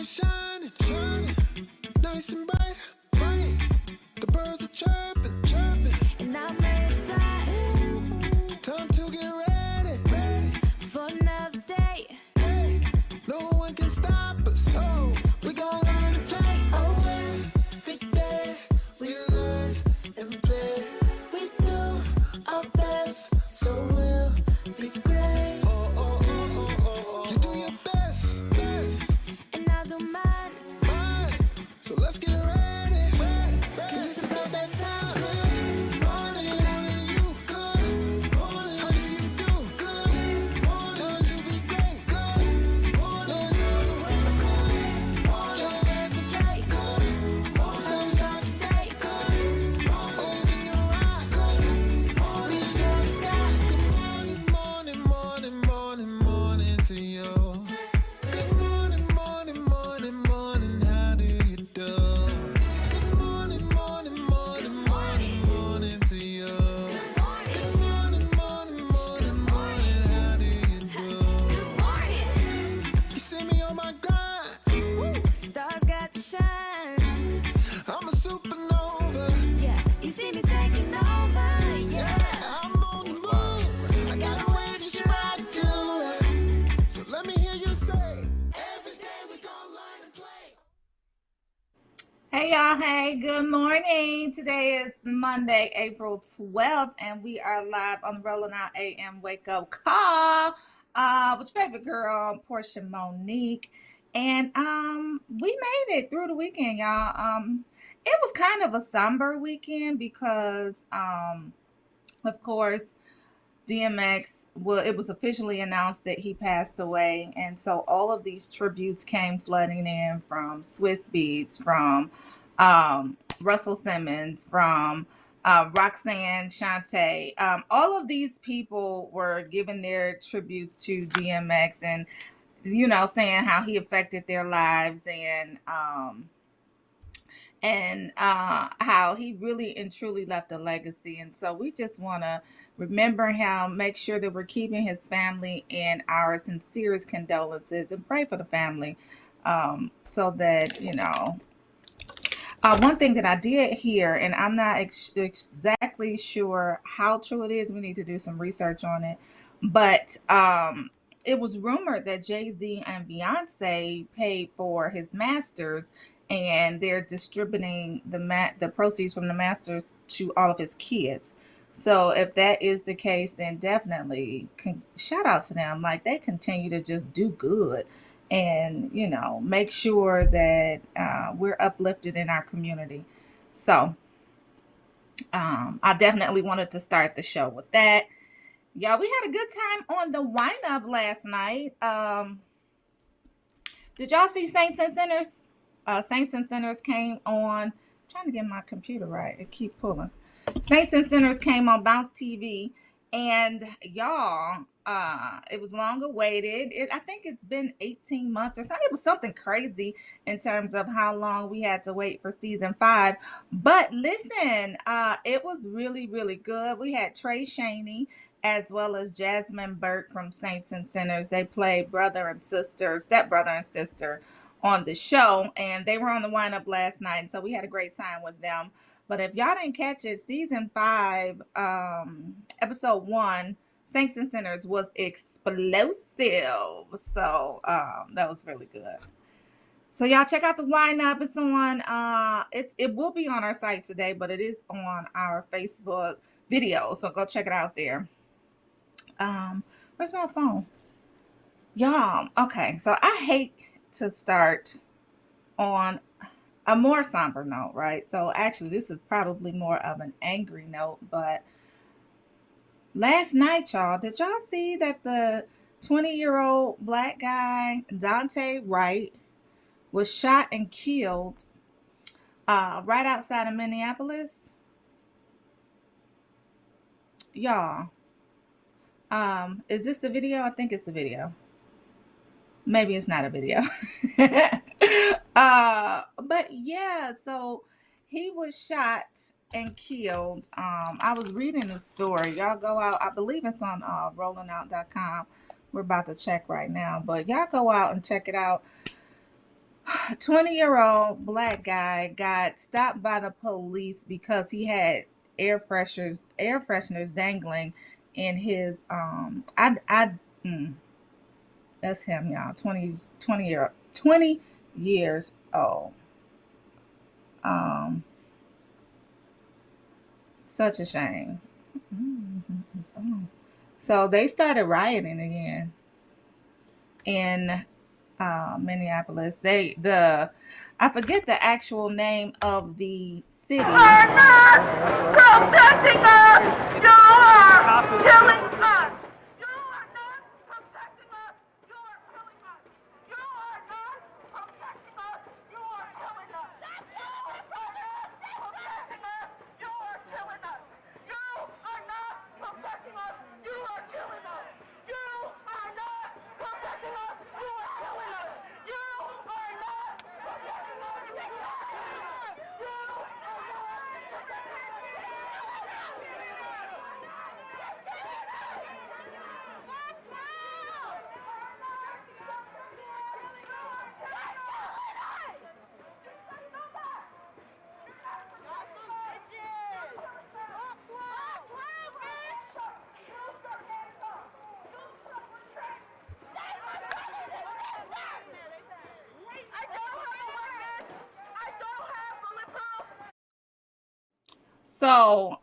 is shining, shining, nice and bright, bright. The birds are chirping, chirping, and I'm ready to fly. Time to get ready, ready for another day. No one can stop us. Oh, we gon' learn to play. Oh, every day we learn and play. We do our best, so we'll be great. You do your best, best, and I do mine, mine. So let's get ready, ready, ready. 'Cause it's about that time. Good morning, morning, you. Good morning, how do you do? Good morning, time to be great. Good morning, time to wake up. Good morning, jump dance and play. Good morning, so start the day. Good morning, open your eyes. Good morning, reach for the sky. Good morning, morning, morning, morning, morning to you. Good morning, morning, morning, morning, how do you do? Good morning, morning, morning, morning, morning to you. Good morning, morning, morning, morning, how do you do? Good morning. You see me on my grind. Woo, stars got to shine. I'm a supernova. Yeah, you see me taking over. Yeah, I'm on the move. I got a way to shine too. So let me hear you say, every day we gon' learn and play. Hey y'all, hey, good morning. Today is Monday, April 12th, and we are live on the Rolling Out AM Wake Up Call with your favorite girl, Portia Monique. And we made it through the weekend, y'all. It was kind of a somber weekend because of course DMX, well, it was officially announced that he passed away. And so all of these tributes came flooding in from Swiss Beats, from Russell Simmons, from Roxanne Shante. All of these people were giving their tributes to DMX and, saying how he affected their lives and how he really and truly left a legacy. And so we just want to remember him, make sure that we're keeping his family in our sincerest condolences and pray for the family so that, one thing that I did hear, and I'm not exactly sure how true it is, we need to do some research on it, but it was rumored that Jay-Z and Beyonce paid for his masters, and they're distributing the proceeds from the masters to all of his kids. So if that is the case, then definitely shout out to them. Like, they continue to just do good and make sure that we're uplifted in our community. So I definitely wanted to start the show with that. Y'all, we had a good time on the wind up last night. Did y'all see Saints and Sinners? Saints and Sinners came on. I'm trying to get my computer right. It keep pulling. Saints and Sinners came on Bounce TV, and y'all, it was long awaited. I think it's been 18 months or something. It was something crazy in terms of how long we had to wait for season 5. But listen, it was really, really good. We had Trey Shaney as well as Jasmine Burke from Saints and Sinners. They played brother and sister, stepbrother and sister on the show, and they were on the wind up last night. And so we had a great time with them. But if y'all didn't catch it, season 5, episode 1, Saints and Sinners, was explosive. So that was really good. So y'all check out the wind up. It's on it will be on our site today, but it is on our Facebook video. So go check it out there. Where's my phone? Y'all, okay. So I hate to start on a more somber note, right? So actually this is probably more of an angry note, but last night, y'all, did y'all see that the 20-year-old black guy, Dante Wright, was shot and killed right outside of Minneapolis? Y'all, is this a video? I think it's a video. Maybe it's not a video. But yeah, so he was shot and killed. I was reading the story. Y'all go out. I believe it's on rollingout.com. We're about to check right now, but y'all go out and check it out. 20-year-old black guy got stopped by the police because he had air fresheners dangling in his that's him, y'all. 20 years old. Um Such a shame. So they started rioting again in Minneapolis. I forget the actual name of the city. You are not protecting us! You are killing us! You are not protecting us! You are killing us! You are not protecting us! You are killing us! You are not protecting us! You are killing us! You are not protecting us! You are killing us! You are not protecting us! You are killing us! You are not protecting us! You are killing us! You are not So,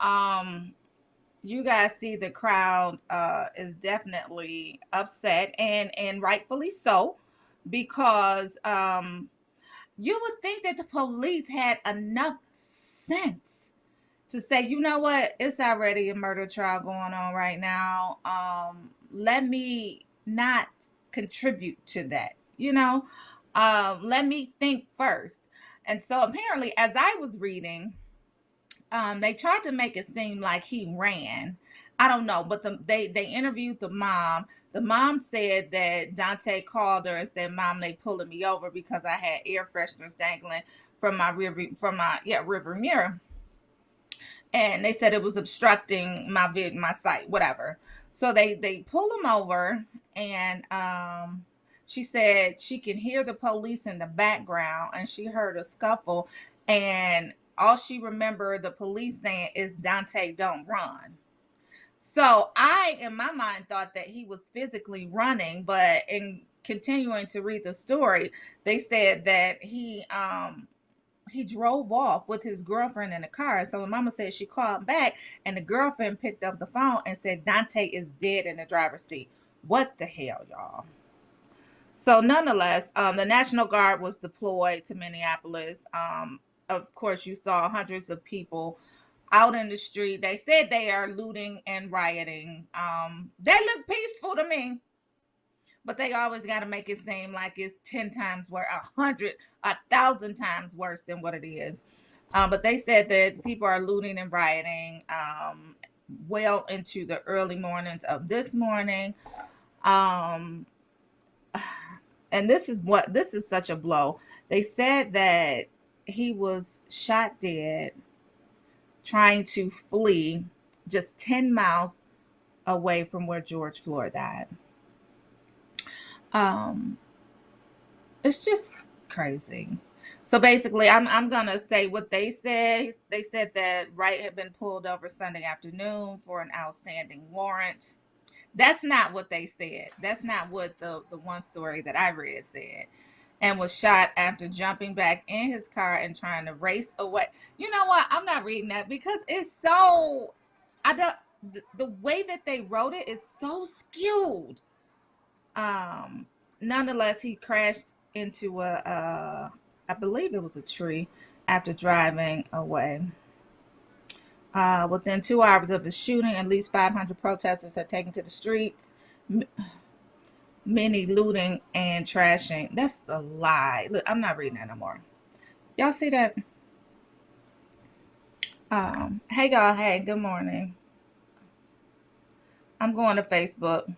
you guys see the crowd is definitely upset, and rightfully so, because you would think that the police had enough sense to say, you know what, it's already a murder trial going on right now. Let me not contribute to that, let me think first. And so apparently, as I was reading, they tried to make it seem like he ran. I don't know, but they interviewed the mom. The mom said that Dante called her and said, "Mom, they pulling me over because I had air fresheners dangling from my river mirror, and they said it was obstructing my sight, whatever." So they pull him over, and she said she can hear the police in the background, and she heard a scuffle, and all she remembered the police saying is, "Dante, don't run." So I, in my mind, thought that he was physically running, but in continuing to read the story, they said that he drove off with his girlfriend in the car. So my mama said she called back, and the girlfriend picked up the phone and said Dante is dead in the driver's seat. What the hell, y'all? So nonetheless, the National Guard was deployed to Minneapolis. Of course, you saw hundreds of people out in the street. They said they are looting and rioting. They look peaceful to me, but they always got to make it seem like it's 10 times worse, 100, 1,000 times worse than what it is. But they said that people are looting and rioting well into the early mornings of this morning. Um, and this is such a blow. They said that he was shot dead trying to flee just 10 miles away from where George Floyd died. Um, it's just crazy. So basically, I'm gonna say what they said. They said that Wright had been pulled over Sunday afternoon for an outstanding warrant. That's not what they said. That's not what the one story that I read said. And was shot after jumping back in his car and trying to race away. You know what? I'm not reading that because it's so, I don't, the way that they wrote it is so skewed. Um, Nonetheless, he crashed into I believe it was a tree after driving away. Within 2 hours of the shooting, at least 500 protesters had taken to the streets, many looting and trashing. That's a lie. Look, I'm not reading that no more. Y'all see that? Hey y'all, hey, good morning. I'm going to Facebook.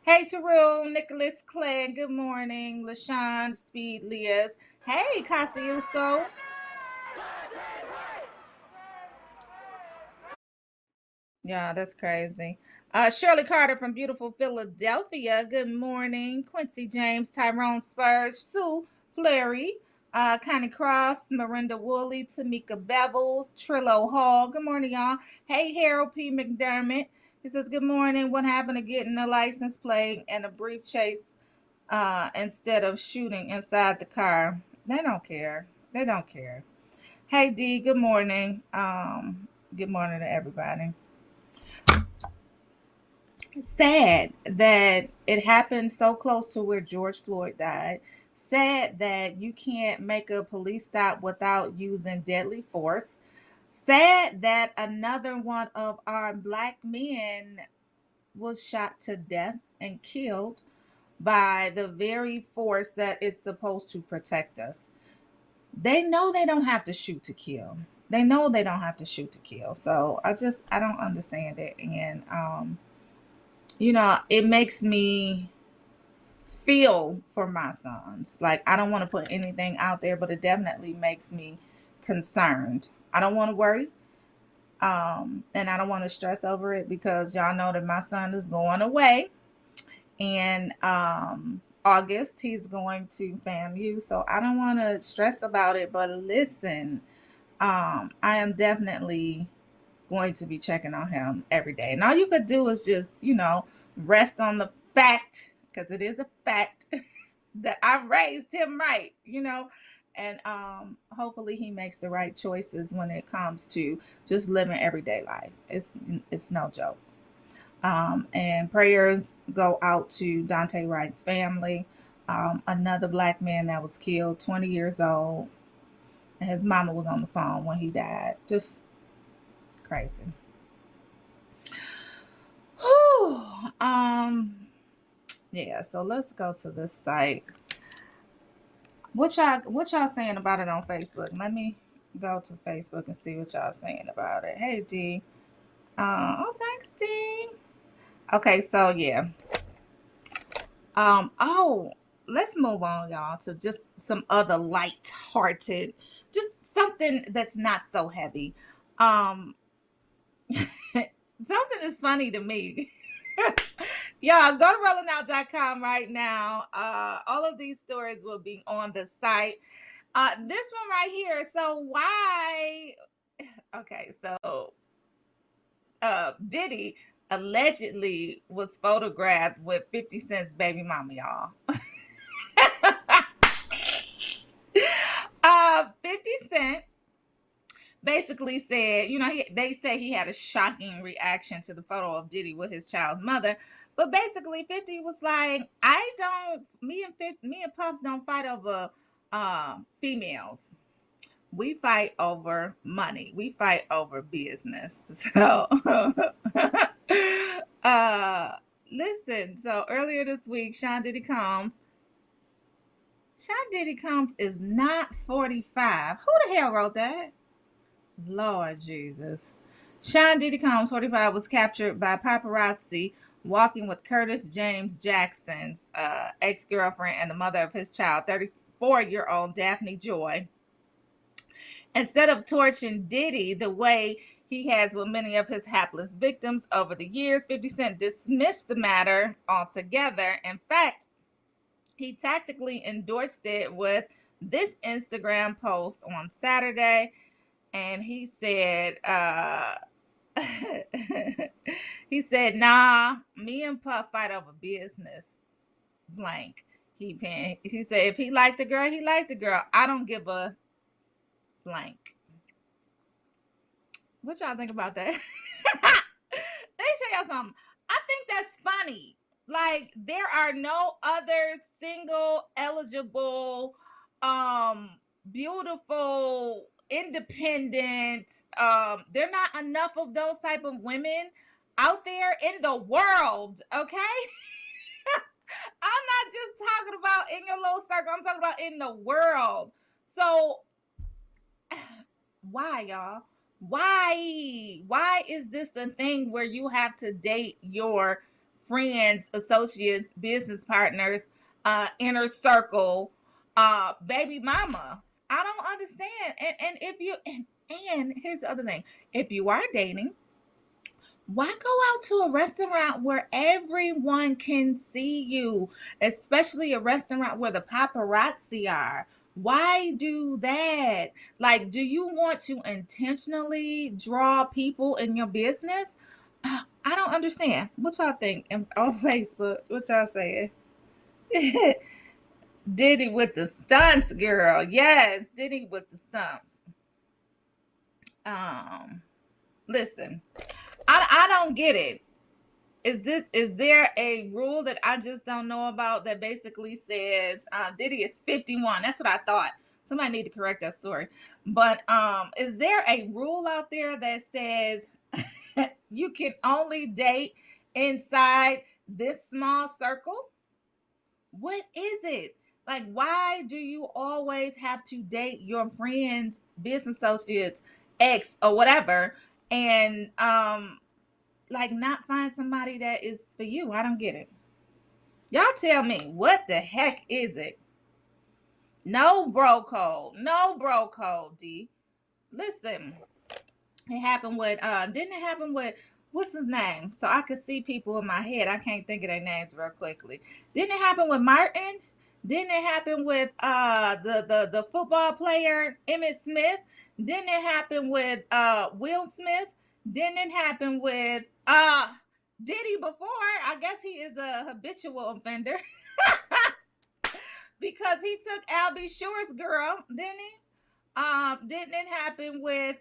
Hey, Terrell, Nicholas, Clay, good morning. LaShawn, Speed, Liaz. Hey, Kosciuszko. Yeah, that's crazy. Shirley Carter from beautiful Philadelphia. Good morning. Quincy James, Tyrone Spurs, Sue Flurry, Connie Cross, Miranda Woolley, Tamika Bevels, Trillo Hall. Good morning, y'all. Hey, Harold P. McDermott. He says, good morning. What happened to getting a license plate and a brief chase instead of shooting inside the car? They don't care. They don't care. Hey, D. Good morning. Good morning to everybody. Sad that it happened so close to where George Floyd died. Sad that you can't make a police stop without using deadly force. Sad that another one of our black men was shot to death and killed by the very force that it's supposed to protect us. They know they don't have to shoot to kill. They know they don't have to shoot to kill. So I don't understand it. And it makes me feel for my sons. Like, I don't want to put anything out there, but it definitely makes me concerned. I don't want to worry. And I don't want to stress over it because y'all know that my son is going away. And August, he's going to FAMU. So I don't want to stress about it. But listen, I am definitely going to be checking on him every day. And all you could do is just, rest on the fact, because it is a fact, that I raised him right, and hopefully he makes the right choices when it comes to just living everyday life. It's no joke. And prayers go out to Dante Wright's family, another black man that was killed, 20 years old, and his mama was on the phone when he died. Just crazy. Whew. Yeah, so let's go to this site. What y'all saying about it on Facebook? Let me go to Facebook and see what y'all saying about it. Hey, D. Thanks, D. Okay, so yeah. Let's move on, y'all, to just some other light-hearted, just something that's not so heavy. Something is funny to me. Y'all, go to rollingout.com right now. All of these stories will be on the site. This one right here. So why? Okay, so Diddy allegedly was photographed with 50 Cent's baby mama, y'all. 50 Cent basically said, they say he had a shocking reaction to the photo of Diddy with his child's mother. But basically 50 was like, me and Puff don't fight over females. We fight over money. We fight over business. So listen, so earlier this week, Sean Diddy Combs is not 45. Who the hell wrote that? Lord Jesus. Sean Diddy Combs, 45, was captured by paparazzi walking with Curtis James Jackson's ex-girlfriend and the mother of his child, 34-year-old Daphne Joy. Instead of torching Diddy the way he has with many of his hapless victims over the years, 50 Cent dismissed the matter altogether. In fact, he tactically endorsed it with this Instagram post on Saturday. And he said, nah, me and Puff fight over business. Blank. He said, if he liked the girl, he liked the girl. I don't give a blank. What y'all think about that? Let me tell y'all something. I think that's funny. Like, there are no other single, eligible, beautiful, independent, there are not enough of those type of women out there in the world, okay? I'm not just talking about in your little circle. I'm talking about in the world. So why, y'all? Why is this the thing where you have to date your friends, associates, business partners, inner circle, baby mama? I don't understand. And if you and here's the other thing. If you are dating, Why go out to a restaurant where everyone can see you, especially a restaurant where the paparazzi are? Why do that? Like, do you want to intentionally draw people in your business? I don't understand. What y'all think on Facebook? What y'all saying? Diddy with the stunts, girl. Yes, Diddy with the stunts. Um, Listen, I don't get it. Is there a rule that I just don't know about that basically says Diddy is 51? That's what I thought. Somebody need to correct that story. But is there a rule out there that says you can only date inside this small circle? What is it? Like, why do you always have to date your friends, business associates, ex, or whatever, and like not find somebody that is for you? I don't get it. Y'all tell me, what the heck is it? No bro code. No bro code, D. Listen, it happened with didn't it happen with what's his name? So I could see people in my head. I can't think of their names real quickly. Didn't it happen with Martin? Didn't it happen with the football player Emmitt Smith? Didn't it happen with Will Smith? Didn't it happen with Diddy before? I guess he is a habitual offender because he took Albie Shore's girl, didn't he? Didn't it happen with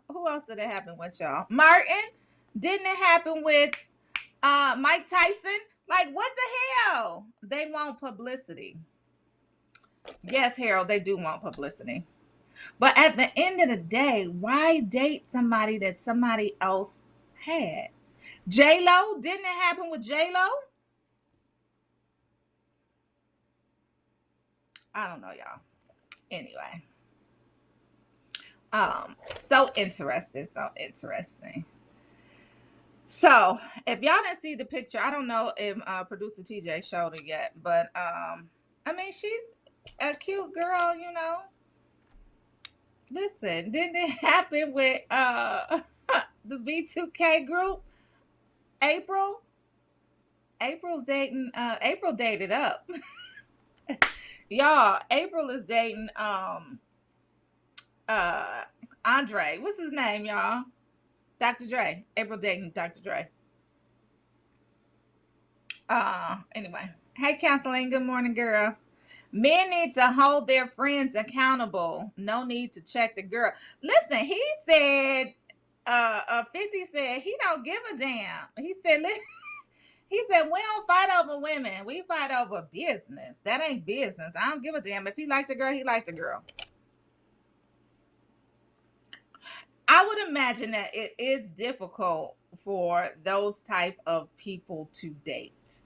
who else did it happen with, y'all? Martin? Didn't it happen with Mike Tyson? Like, what the hell? They want publicity. Yes, Harold, they do want publicity. But at the end of the day, why date somebody that somebody else had? J-Lo? Didn't it happen with J-Lo? I don't know, y'all. Anyway. So interesting. So if y'all didn't see the picture, I don't know if producer TJ showed it yet, but I mean, she's a cute girl, you know. Listen, didn't it happen with the B2K group? April? April's dating April dated up. Y'all, April is dating Andre. What's his name, y'all? Dr. Dre. April dating Dr. Dre. Anyway. Hey, Kathleen. Good morning, girl. Men need to hold their friends accountable. No need to check the girl. Listen, he said, 50 said he don't give a damn. He said, we don't fight over women. We fight over business. That ain't business. I don't give a damn. If he liked the girl, he liked the girl. I would imagine that it is difficult for those type of people to date.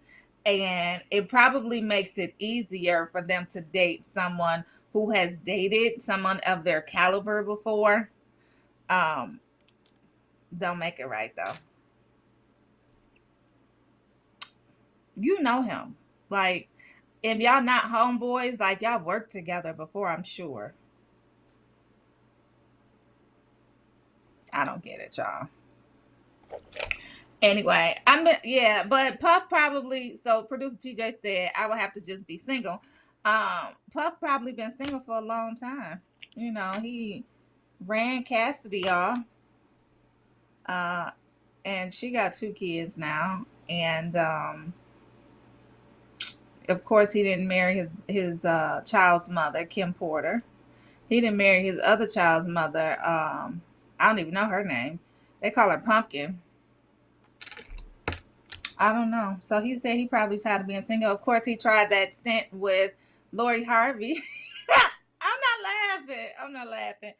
And it probably makes it easier for them to date someone who has dated someone of their caliber before. Don't make it right though. You know him. Like, if y'all not homeboys, like y'all worked together before, I'm sure. I don't get it, y'all. Anyway, but Puff probably, so producer TJ said I would have to just be single. Puff probably been single for a long time. You know, he ran Cassidy, y'all. And she got 2 kids now. And of course he didn't marry his child's mother, Kim Porter. He didn't marry his other child's mother. I don't even know her name. They call her Pumpkin. I don't know. So he said he probably tired of being single. Of course, he tried that stint with Lori Harvey. I'm not laughing.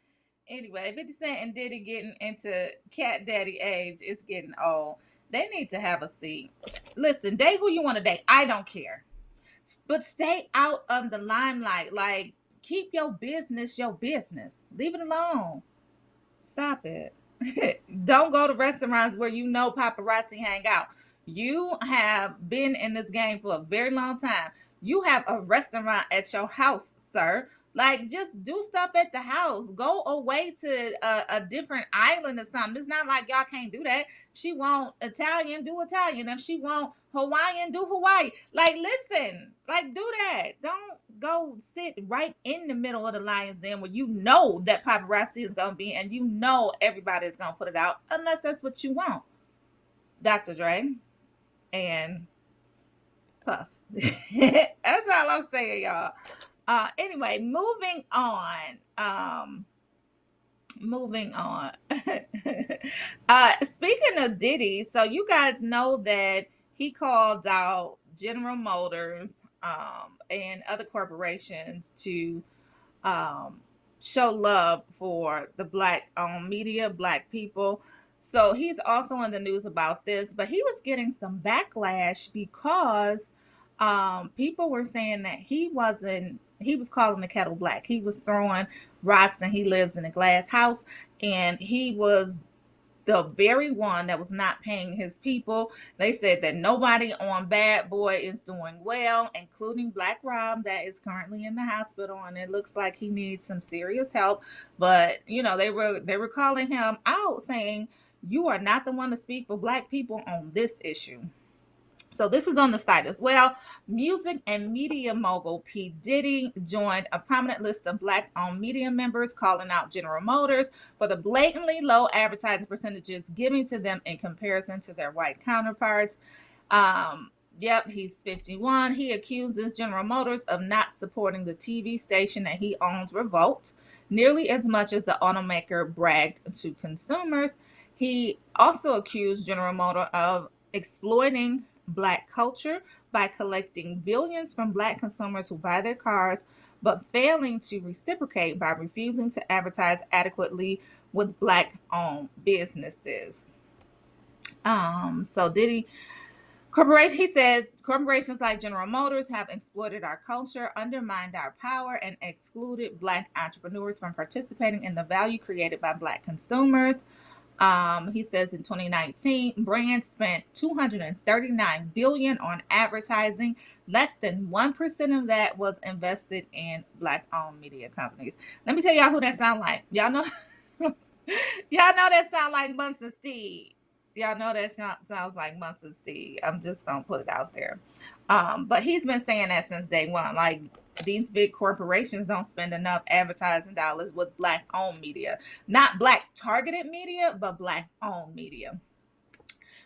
Anyway, 50 Cent and Diddy getting into cat daddy age. It's getting old. They need to have a seat. Listen, date who you want to date. I don't care. But stay out of the limelight. Like, keep your business your business. Leave it alone. Stop it. Don't go to restaurants where you know paparazzi hang out. You have been in this game for a very long time. You have a restaurant at your house, sir. Like, just do stuff at the house. Go away to a different island or something. It's not like y'all can't do that. She want Italian, do Italian. If she want Hawaiian, do Hawaii. Like, listen, like, do that. Don't go sit right in the middle of the lion's den where you know that paparazzi is gonna be, and you know everybody is gonna put it out, unless that's what you want. Dr. Dre and Puff. That's all I'm saying, y'all. Anyway, moving on. Moving on. Speaking of Diddy, so you guys know that he called out General Motors and other corporations to um, show love for the black media, black people. So he's also in the news about this, but he was getting some backlash because people were saying that he was calling the kettle black. He was throwing rocks and he lives in a glass house, and he was the very one that was not paying his people. They said that nobody on Bad Boy is doing well, including Black Rob, that is currently in the hospital, and it looks like he needs some serious help. But they were calling him out, saying, "You are not the one to speak for black people on this issue." So this is on the site as well. Music and media mogul P. Diddy joined a prominent list of black-owned media members, calling out General Motors for the blatantly low advertising percentages given to them in comparison to their white counterparts. Yep, he's 51. He accuses General Motors of not supporting the TV station that he owns, Revolt, nearly as much as the automaker bragged to consumers. He also accused General Motors of exploiting black culture by collecting billions from black consumers who buy their cars, but failing to reciprocate by refusing to advertise adequately with black-owned businesses. So Diddy Corporation, he says, corporations like General Motors have exploited our culture, undermined our power, and excluded black entrepreneurs from participating in the value created by black consumers. He says in 2019, brands spent $239 billion on advertising. Less than 1% of that was invested in black-owned media companies. Let me tell y'all who that sound like. Y'all know, y'all know that sound like Munson Steve. Y'all know that sounds like Munson Steve. I'm just gonna put it out there. But he's been saying that since day one. Like, these big corporations don't spend enough advertising dollars with black-owned media. Not black targeted media, but black-owned media.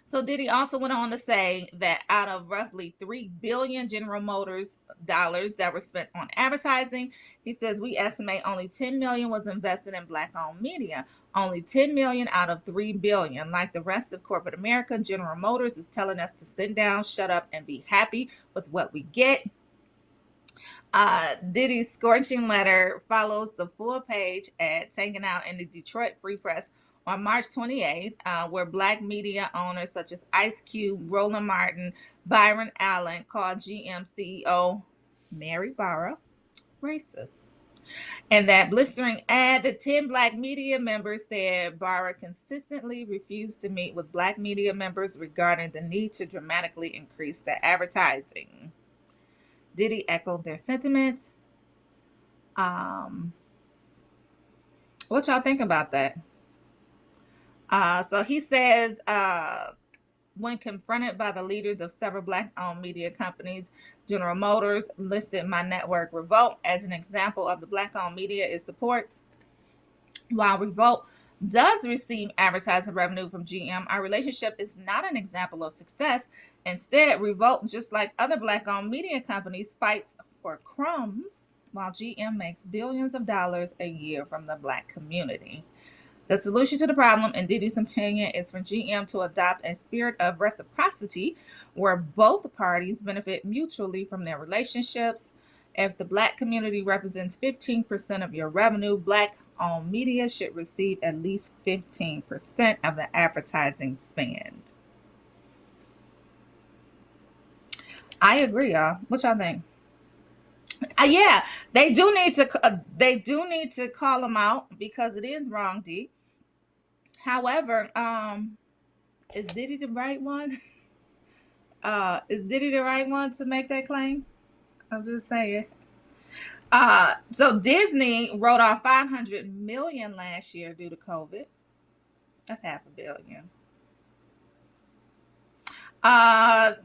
So Diddy also went on to say that out of roughly 3 billion General Motors dollars that were spent on advertising, he says we estimate only 10 million was invested in black-owned media. Only 10 million out of 3 billion. Like the rest of corporate America, General Motors is telling us to sit down, shut up, and be happy with what we get. Diddy's scorching letter follows the full page ad taken out in the Detroit Free Press on March 28th, where black media owners such as Ice Cube, Roland Martin, Byron Allen called GM CEO Mary Barra racist. And that blistering ad, the 10 black media members said Barra consistently refused to meet with black media members regarding the need to dramatically increase the advertising. Diddy echoed their sentiments. What y'all think about that? So he says, when confronted by the leaders of several black-owned media companies, General Motors listed my network Revolt as an example of the black-owned media it supports. While Revolt does receive advertising revenue from GM, our relationship is not an example of success. Instead, Revolt, just like other black-owned media companies, fights for crumbs, while GM makes billions of dollars a year from the black community. The solution to the problem, in Diddy's opinion, is for GM to adopt a spirit of reciprocity where both parties benefit mutually from their relationships. If the black community represents 15% of your revenue, black-owned media should receive at least 15% of the advertising spend. I agree, y'all. What y'all think? Yeah, they do need to call them out because it is wrong, D. However, is Diddy the right one? Is Diddy the right one to make that claim? I'm just saying. So Disney wrote off 500 million last year due to COVID. That's half a billion.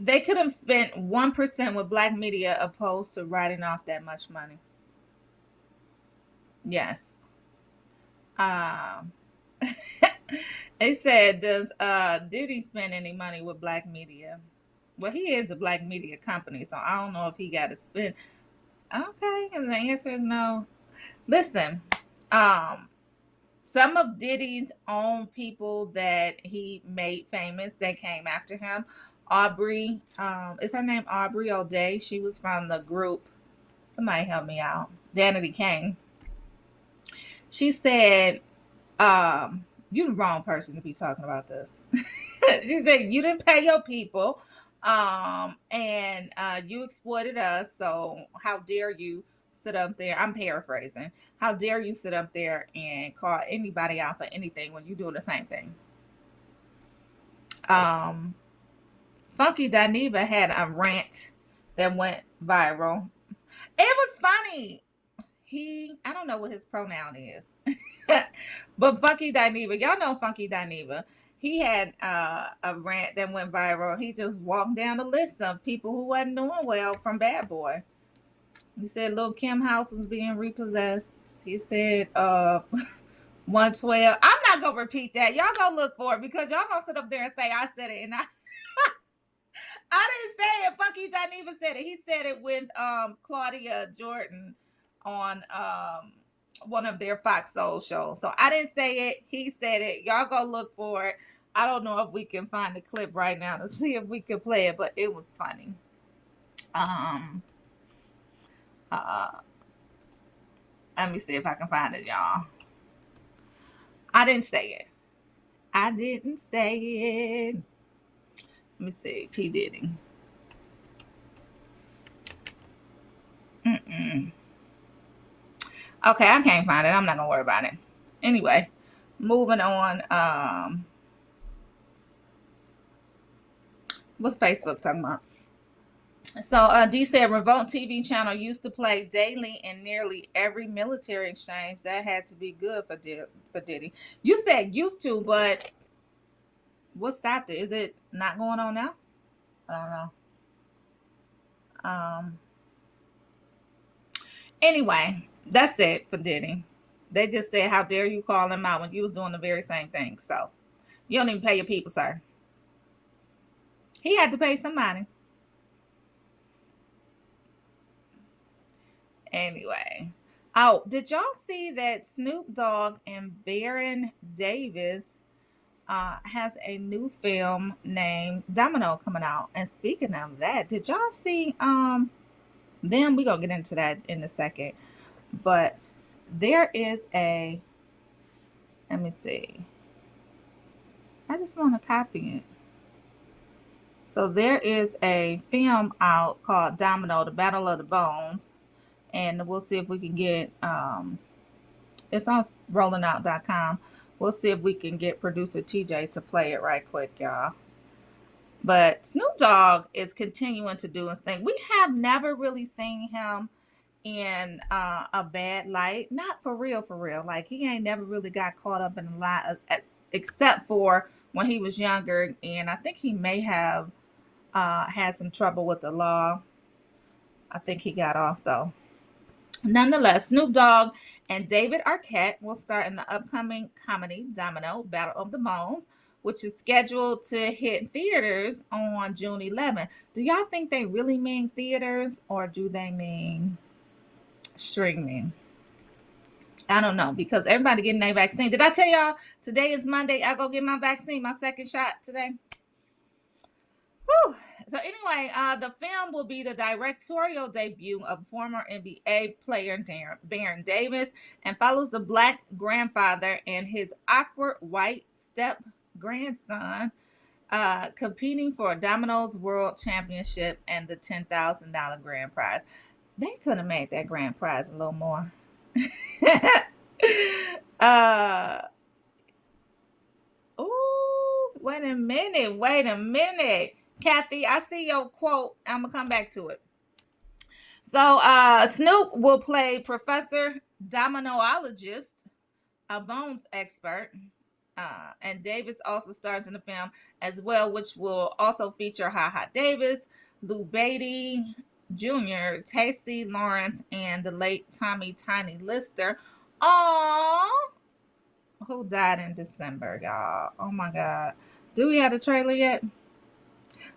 They could have spent 1% with black media opposed to writing off that much money. Yes. Um, they said, does Diddy spend any money with black media? Well, he is a black media company, so I don't know if he got to spend. Okay, and the answer is no. Listen, um, some of Diddy's own people that he made famous, they came after him. Aubrey, is her name Aubrey O'Day? She was from the group. Somebody help me out. Danity Kane. She said, "You the wrong person to be talking about this." She said, "You didn't pay your people, and you exploited us. So how dare you sit up there?" I'm paraphrasing. How dare you sit up there and call anybody out for anything when you're doing the same thing? Um, Funky Dineva had a rant that went viral. It was funny. I don't know what his pronoun is, but Funky Dineva, y'all know Funky Dineva. He had a rant that went viral. He just walked down the list of people who wasn't doing well from Bad Boy. He said Lil Kim house was being repossessed. He said 112. I'm not gonna repeat that. Y'all go look for it because y'all gonna sit up there and say I said it and I didn't say it. Funky Dineva said it. He said it with Claudia Jordan on one of their Fox Soul shows. So I didn't say it. He said it. Y'all go look for it. I don't know if we can find the clip right now to see if we can play it, but it was funny. Um uh Let me see if I can find it, y'all. I didn't say it. I didn't say it. Let me see. P. Diddy. Mm-mm. Okay, I can't find it. I'm not gonna worry about it. Anyway, moving on. What's Facebook talking about? So D said Revolt TV channel used to play daily in nearly every military exchange. That had to be good for Diddy. You said used to, but what stopped it? Is it not going on now? I don't know. Anyway, that's it for Diddy. They just said, "How dare you call him out when you was doing the very same thing?" So you don't even pay your people, sir. He had to pay somebody. Anyway. Oh, did y'all see that Snoop Dogg and Baron Davis has a new film named Domino coming out? And speaking of that, did y'all see them? We're gonna get into that in a second. But there is a, let me see. I just want to copy it. So there is a film out called Domino, The Battle of the Bones. And we'll see if we can get it's on rollingout.com. We'll see if we can get producer TJ to play it right quick, y'all. But Snoop Dogg is continuing to do his thing. We have never really seen him in a bad light. Not for real, for real. Like he ain't never really got caught up in a lot except for when he was younger. And I think he may have had some trouble with the law. I think he got off though. Nonetheless, Snoop Dogg and David Arquette will star in the upcoming comedy Domino Battle of the Bones, which is scheduled to hit theaters on June 11th. Do y'all think they really mean theaters or do they mean streaming? I don't know because everybody getting their vaccine. Did I tell y'all today is Monday? I go get my vaccine, my second shot today. Whew. So anyway, the film will be the directorial debut of former NBA player Baron Davis and follows the black grandfather and his awkward white step grandson competing for a Domino's World Championship and the $10,000 grand prize. They could have made that grand prize a little more. uh, Wait a minute. Wait a minute. Kathy, I see your quote. I'm going to come back to it. So Snoop will play Professor Dominoologist, a bones expert. And Davis also stars in the film as well, which will also feature Ha Ha Davis, Lou Beatty Jr., Tasty Lawrence, and the late Tommy Tiny Lister. Aww, who died in December, y'all. Oh my God. Do we have a trailer yet?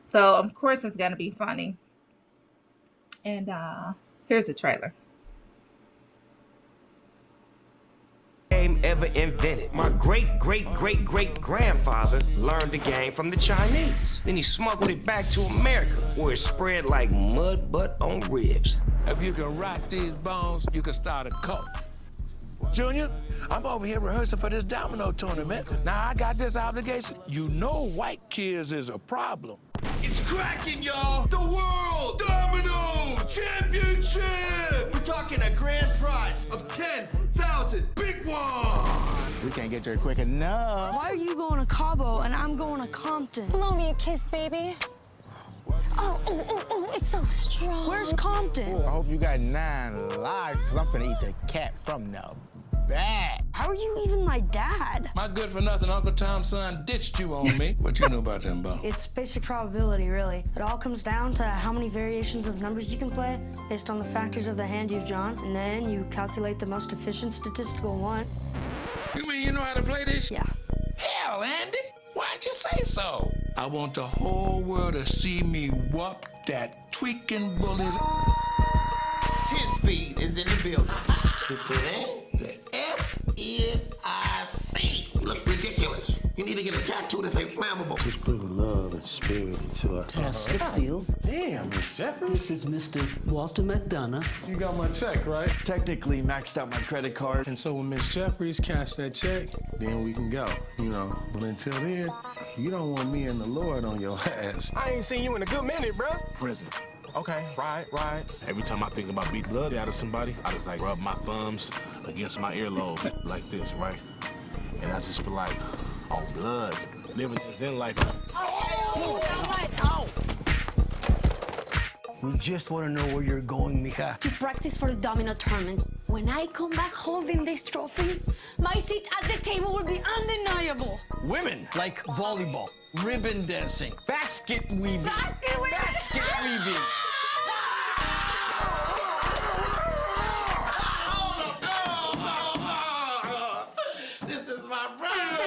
So of course it's gonna be funny. And here's the trailer. Game ever invented. My great-great-great-great-grandfather learned the game from the Chinese. Then he smuggled it back to America, where it spread like mud butt on ribs. If you can rock these bones, you can start a cult. Junior, I'm over here rehearsing for this domino tournament. Now I got this obligation. You know white kids is a problem. It's cracking, y'all! The World Domino Championship! We're talking a grand prize of 10,000 big ones! We can't get there quick enough. Why are you going to Cabo and I'm going to Compton? Blow me a kiss, baby. Oh, it's so strong. Where's Compton? I hope you got 9 lives, because I'm finna eat the cat from the back. How are you even my dad? My good-for-nothing Uncle Tom's son ditched you on me. What you know about them bones? It's basic probability, really. It all comes down to how many variations of numbers you can play based on the factors of the hand you've drawn, and then you calculate the most efficient statistical one. You mean you know how to play this? Yeah. Hell, Andy, why'd you say so? I want the whole world to see me whoop that tweaking bully's... 10 speed is in the building. The S-N-I-C. You look ridiculous. You need to get a tattoo that says flammable. Just bring love and spirit into our Sit still. Damn, Miss Jeffrey. This is Mr. Walter McDonough. You got my check, right? Technically maxed out my credit card. And so when Miss Jeffries cash that check, then we can go, you know. But until then, you don't want me and the Lord on your ass. I ain't seen you in a good minute, bro. Prison. Okay, right. Every time I think about beating blood out of somebody, I just like rub my thumbs against my earlobe like this, right? And I just feel like, oh, blood, living this in life. We just want to know where you're going, mija. To practice for the domino tournament. When I come back holding this trophy, my seat at the table will be undeniable. Women like volleyball, ribbon dancing, basket weaving. Basket weaving! Basket weaving. This is my brother.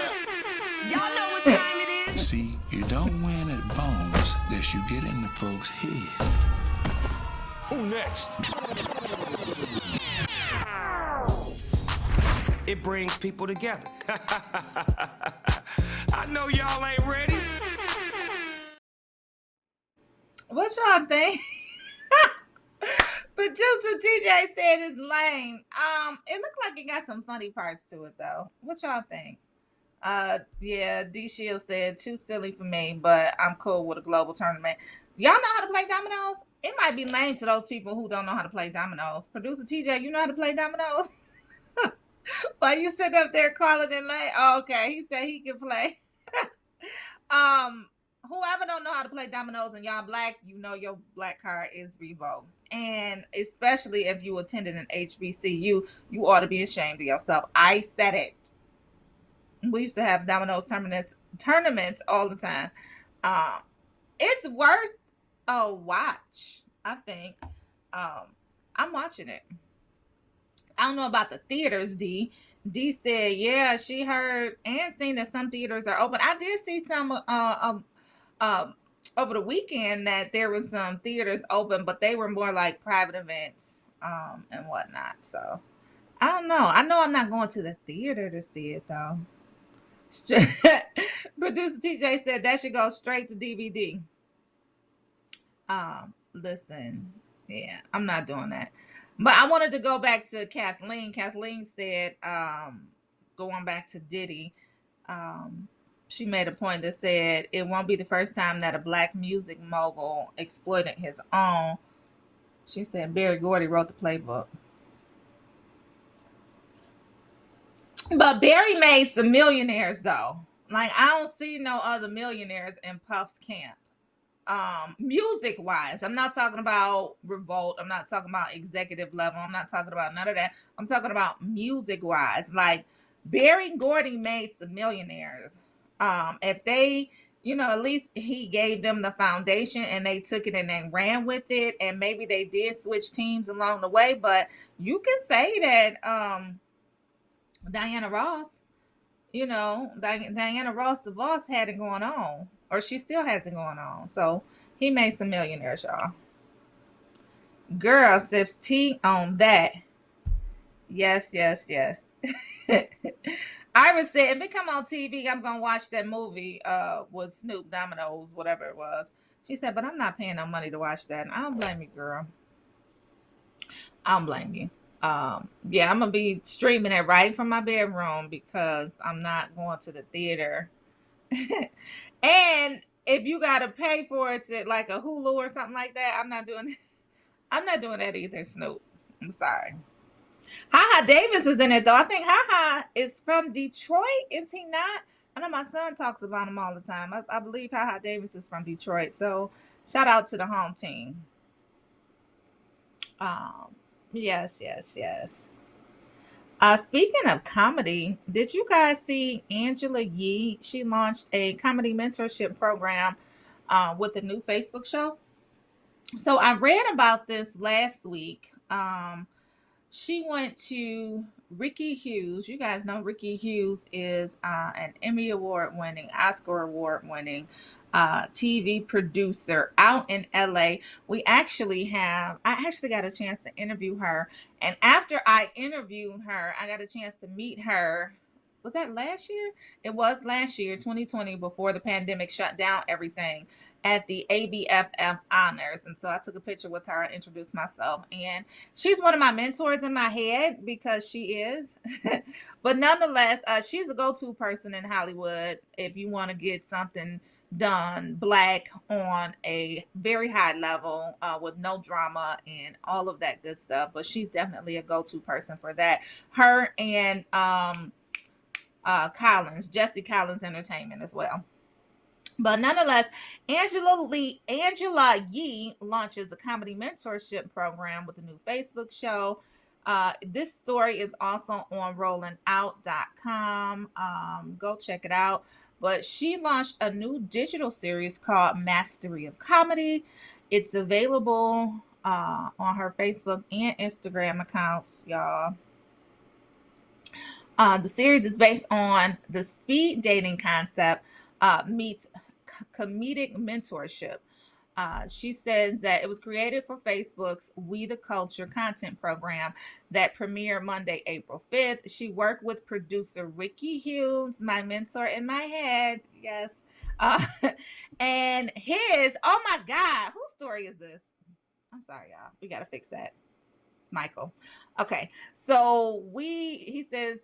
Y'all know what time it is? See, you don't win at bones unless you get in the folks' head. Who next? It brings people together. I know y'all ain't ready. What y'all think? Producer TJ said it's lame. It looked like it got some funny parts to it though. What y'all think? Yeah, D Shield said too silly for me, but I'm cool with a global tournament. Y'all know how to play dominoes? It might be lame to those people who don't know how to play dominoes. Producer TJ, you know how to play dominoes? Why you sit up there calling it lame? Oh, okay, he said he can play. Whoever don't know how to play dominoes and y'all black, you know your black card is revoked. And especially if you attended an HBCU, you ought to be ashamed of yourself. I said it. We used to have dominoes tournaments all the time. It's worth a watch, I think. I'm watching it. I don't know about the theaters, D. D said, yeah, she heard and seen that some theaters are open. I did see some over the weekend that there was some theaters open, but they were more like private events and whatnot. So I don't know. I know I'm not going to the theater to see it though. Producer TJ said that should go straight to DVD. Listen, yeah, I'm not doing that. But I wanted to go back to Kathleen. Kathleen said, going back to Diddy, she made a point that said it won't be the first time that a black music mogul exploited his own. She said Barry Gordy wrote the playbook. But Barry made some millionaires though. Like I don't see no other millionaires in Puff's camp. music wise. I'm not talking about revolt. I'm not talking about executive level. I'm not talking about none of that. I'm talking about music wise. Like Barry Gordy made some millionaires. If they, at least he gave them the foundation and they took it and they ran with it, and maybe they did switch teams along the way, but you can say that Diana Ross, Diana Ross, the boss, had it going on, or she still has it going on. So he made some millionaires, y'all. Girl sips tea on that. Yes, yes, yes. Iris said, if it come on TV, I'm gonna watch that movie with Snoop Dominoes, whatever it was. She said, but I'm not paying no money to watch that. And I don't blame you, girl. I don't blame you. Yeah, I'm gonna be streaming it right from my bedroom because I'm not going to the theater. And if you gotta pay for it to like a Hulu or something like that, I'm not doing that either, Snoop. I'm sorry. Haha Davis is in it though. I think Haha is from Detroit. Is he not? I know my son talks about him all the time. I believe Haha Davis is from Detroit. So shout out to the home team. Yes, yes, yes. Speaking of comedy, did you guys see Angela Yee? She launched a comedy mentorship program with a new Facebook show. So I read about this last week. She went to Ricky Hughes. You guys know Ricky Hughes is an Emmy Award winning, Oscar Award winning TV producer out in LA. I actually got a chance to interview her. And after I interviewed her, I got a chance to meet her. Was that last year? It was last year, 2020, before the pandemic shut down everything, at the ABFF honors. And so I took a picture with her and introduced myself. And she's one of my mentors in my head because she is. But nonetheless, she's a go-to person in Hollywood if you want to get something done Black on a very high level with no drama and all of that good stuff. But she's definitely a go-to person for that. Her and Jesse Collins Entertainment as well. But nonetheless, Angela Yee launches a comedy mentorship program with a new Facebook show. This story is also on rollingout.com. Go check it out. But she launched a new digital series called Mastery of Comedy. It's available on her Facebook and Instagram accounts, y'all. The series is based on the speed dating concept meets comedic mentorship. She says that it was created for Facebook's We the Culture content program that premiered Monday, April 5th. She worked with producer Ricky Hughes, my mentor in my head. Yes. And oh my God, whose story is this? I'm sorry, y'all. We got to fix that. Michael. Okay. So he says,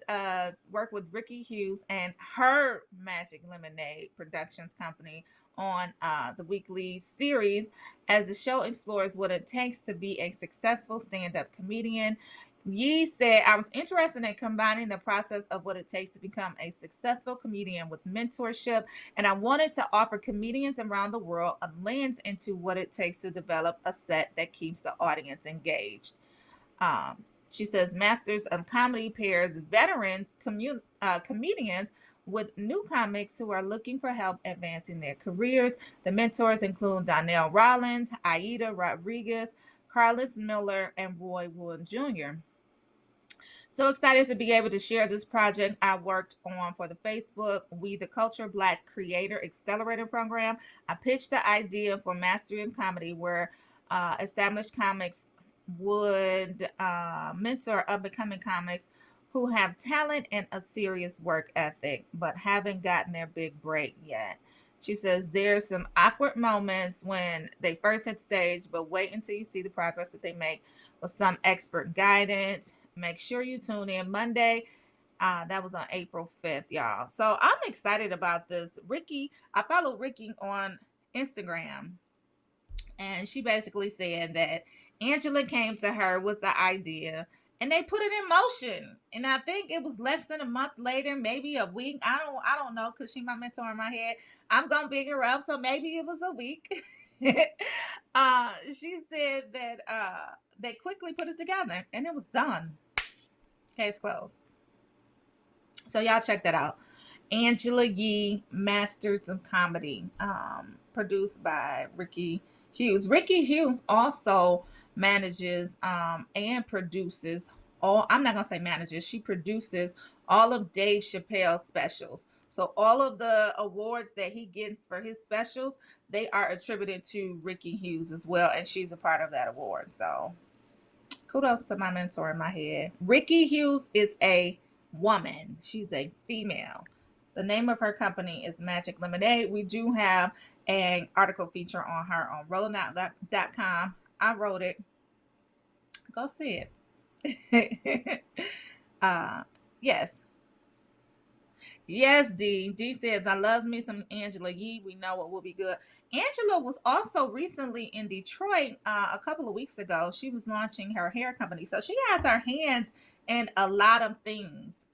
work with Ricky Hughes and her Magic Lemonade Productions company on the weekly series as the show explores what it takes to be a successful stand-up comedian. Yee said, I was interested in combining the process of what it takes to become a successful comedian with mentorship, and I wanted to offer comedians around the world a lens into what it takes to develop a set that keeps the audience engaged. She says Masters of Comedy pairs veteran comedians with new comics who are looking for help advancing their careers. The mentors include Donnell Rollins, Aida Rodriguez, Carlos Miller, and Roy Wood Jr. So excited to be able to share this project I worked on for the Facebook We the Culture Black Creator Accelerator Program. I pitched the idea for Mastery of Comedy where established comics would mentor up-and-coming comics who have talent and a serious work ethic, but haven't gotten their big break yet. She says there's some awkward moments when they first hit stage, but wait until you see the progress that they make with some expert guidance. Make sure you tune in Monday. That was on April 5th, y'all. So I'm excited about this. Ricky, I follow Ricky on Instagram, and she basically said that Angela came to her with the idea and they put it in motion. And I think it was less than a month later, maybe a week. I don't know, because she's my mentor in my head. I'm gonna big her up, so maybe it was a week. She said that they quickly put it together and it was done. Case closed. So y'all check that out. Angela Yee, Masters of Comedy, produced by Ricky Hughes. Ricky Hughes also manages and produces all, I'm not going to say manages, she produces all of Dave Chappelle's specials. So all of the awards that he gets for his specials, they are attributed to Ricky Hughes as well. And she's a part of that award. So kudos to my mentor in my head. Ricky Hughes is a woman. She's a female. The name of her company is Magic Lemonade. We do have an article feature on her on rollingout.com. I wrote it. Go see it. Yes. Yes, D. D says, I love me some Angela Yee. We know it will be good. Angela was also recently in Detroit a couple of weeks ago. She was launching her hair company. So she has her hands in a lot of things.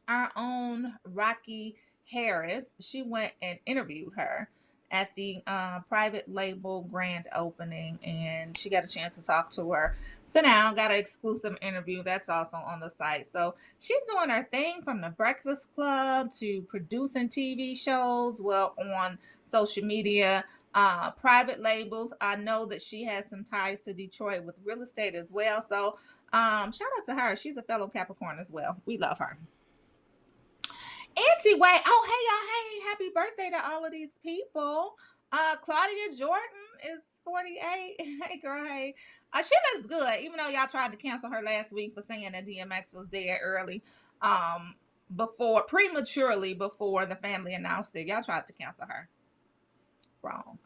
Our own Rocky Harris, she went and interviewed her at the private label grand opening, and she got a chance to talk to her. Sit down, got an exclusive interview that's also on the site. So she's doing her thing, from the Breakfast Club to producing TV shows, well, on social media, private labels. I know that she has some ties to Detroit with real estate as well. So shout out to her. She's a fellow Capricorn as well. We love her. Auntie Way. Oh, hey, y'all. Hey, happy birthday to all of these people. Claudia Jordan is 48. Hey, girl, hey. She looks good, even though y'all tried to cancel her last week for saying that DMX was dead early. Prematurely before the family announced it. Y'all tried to cancel her. Wrong.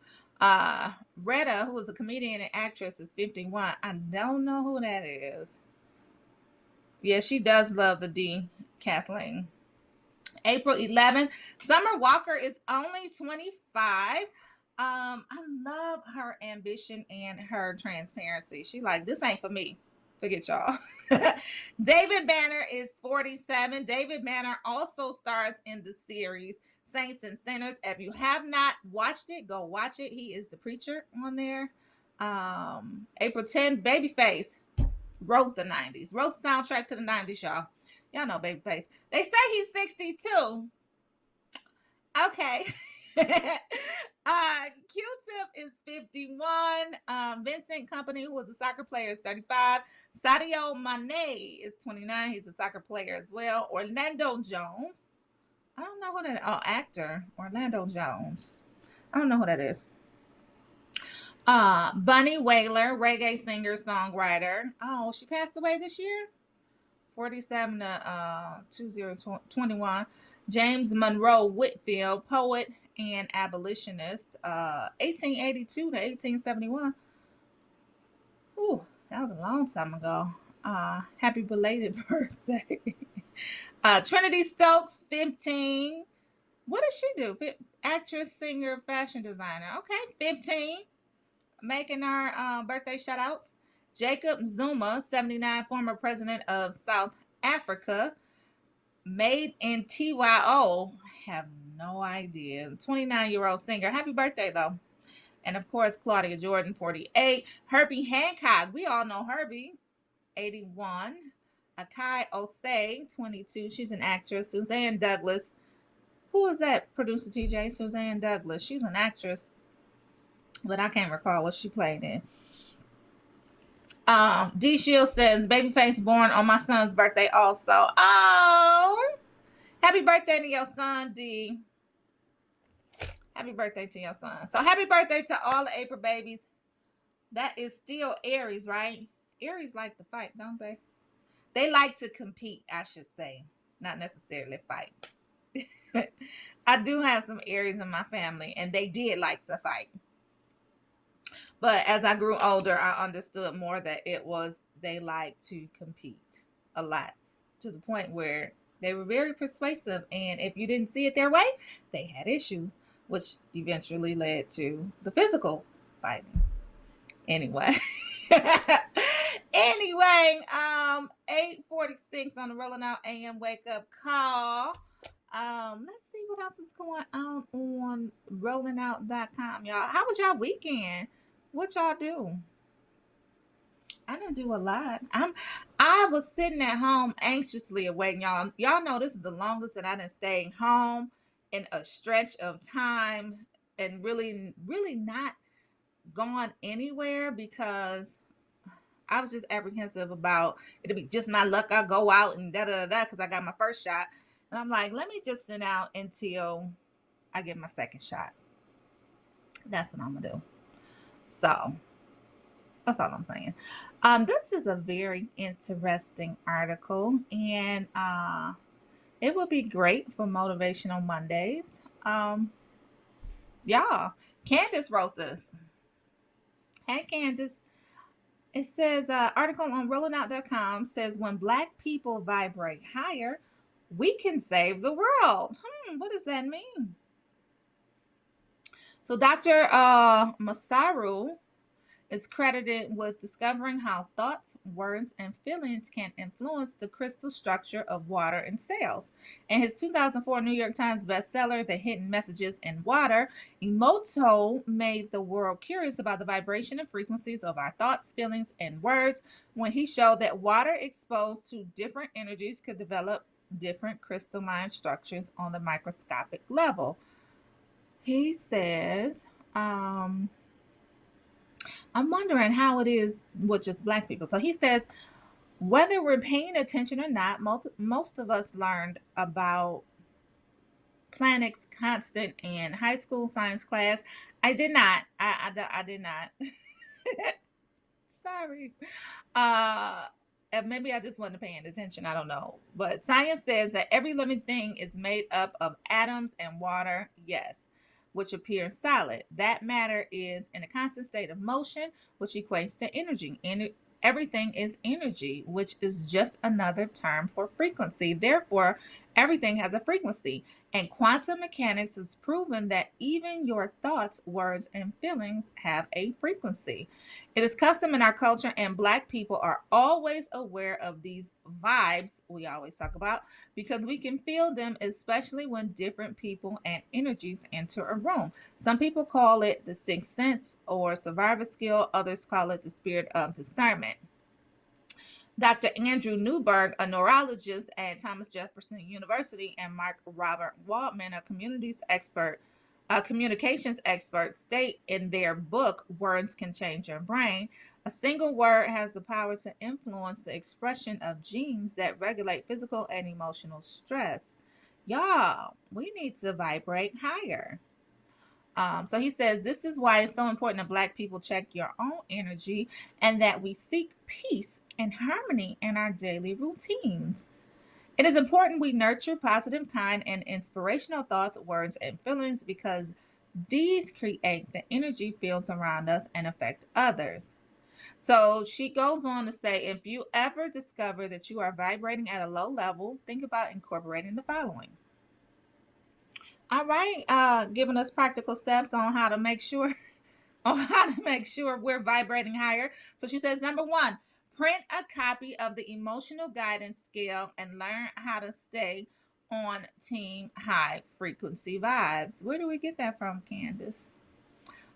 Retta, who is a comedian and actress, is 51. I don't know who that is. Yeah, she does love the D, Kathleen. April 11th, Summer Walker is only 25. I love her ambition and her transparency. She like, this ain't for me. Forget y'all. David Banner is 47. David Banner also stars in the series Saints and Sinners. If you have not watched it, go watch it. He is the preacher on there. April 10th, Babyface wrote the 90s. Wrote the soundtrack to the 90s, y'all. Y'all know Babyface. They say he's 62. Okay. Q-Tip is 51. Vincent Company, who was a soccer player, is 35. Sadio Mane is 29. He's a soccer player as well. Orlando Jones. I don't know who that is. Oh, actor. Orlando Jones. I don't know who that is. Bunny Wailer, reggae singer, songwriter. Oh, she passed away this year? 47 to 2021. James Monroe Whitfield, poet and abolitionist, 1882 to 1871. Ooh, that was a long time ago. Happy belated birthday. Trinity Stokes, 15. What does she do? Actress, singer, fashion designer. Okay, 15. Making our birthday shout outs. Jacob Zuma, 79, former president of South Africa. Made in TYO. Have no idea. 29-year-old singer. Happy birthday, though. And, of course, Claudia Jordan, 48. Herbie Hancock. We all know Herbie. 81. Akai Osei, 22. She's an actress. Suzanne Douglas. Who is that, producer TJ? Suzanne Douglas. She's an actress, but I can't recall what she played in. D Shield says, Babyface born on my son's birthday also. Oh, happy birthday to your son, D. Happy birthday to your son. So happy birthday to all the April babies. That is still Aries, right? Aries like to fight, don't they? They like to compete, I should say. Not necessarily fight. I do have some Aries in my family, and they did like to fight. But as I grew older, I understood more that they like to compete a lot, to the point where they were very persuasive. And if you didn't see it their way, they had issues, which eventually led to the physical fighting. Anyway. 8:46 on the Rolling Out AM wake up call. Let's see what else is going on rollingout.com, y'all. How was y'all weekend? What y'all do? I didn't do a lot. I was sitting at home anxiously awaiting y'all. Y'all know this is the longest that I done stayed home in a stretch of time and really, really not gone anywhere because I was just apprehensive about it'll be just my luck. I go out and da da da because I got my first shot. And I'm like, let me just sit out until I get my second shot. That's what I'm gonna do. So that's all I'm saying. This is a very interesting article, and it would be great for Motivational Mondays. Y'all, Candace wrote this. Hey, Candace. It says, article on rollingout.com says, when Black people vibrate higher, we can save the world. What does that mean? So Dr. Masaru is credited with discovering how thoughts, words, and feelings can influence the crystal structure of water and cells. In his 2004 New York Times bestseller, The Hidden Messages in Water, Emoto made the world curious about the vibration and frequencies of our thoughts, feelings, and words when he showed that water exposed to different energies could develop different crystalline structures on the microscopic level. He says, I'm wondering how it is with just Black people. So he says, whether we're paying attention or not, most of us learned about Planck's constant in high school science class. I did not. I did not. Sorry. And maybe I just wasn't paying attention. I don't know. But science says that every living thing is made up of atoms and water. Yes. Which appear solid. That matter is in a constant state of motion, which equates to energy. Everything is energy, which is just another term for frequency. Therefore, everything has a frequency. And quantum mechanics has proven that even your thoughts, words, and feelings have a frequency. It is custom in our culture, and Black people are always aware of these vibes we always talk about because we can feel them, especially when different people and energies enter a room. Some people call it the sixth sense or survival skill. Others call it the spirit of discernment. Dr. Andrew Newberg, a neurologist at Thomas Jefferson University, and Mark Robert Waldman, a communications expert, state in their book, Words Can Change Your Brain, a single word has the power to influence the expression of genes that regulate physical and emotional stress. Y'all, we need to vibrate higher. So he says, this is why it's so important that Black people check your own energy and that we seek peace and harmony in our daily routines. It is important we nurture positive, kind, and inspirational thoughts, words, and feelings because these create the energy fields around us and affect others. So she goes on to say, if you ever discover that you are vibrating at a low level, think about incorporating the following. All right, giving us practical steps on how to make sure we're vibrating higher. So she says, number one, print a copy of the emotional guidance scale and learn how to stay on team high frequency vibes. Where do we get that from, Candace?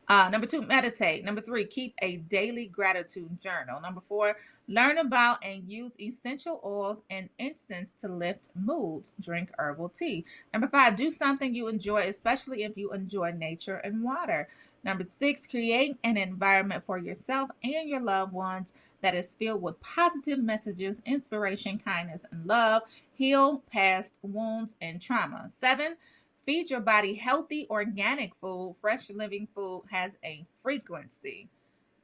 Number two, meditate. Number three, keep a daily gratitude journal. Number four, learn about and use essential oils and incense to lift moods. Drink herbal tea. Number five, do something you enjoy, especially if you enjoy nature and water. Number six, create an environment for yourself and your loved ones that is filled with positive messages, inspiration, kindness, and love. Heal past wounds and trauma. 7, feed your body healthy, organic food. Fresh living food has a frequency.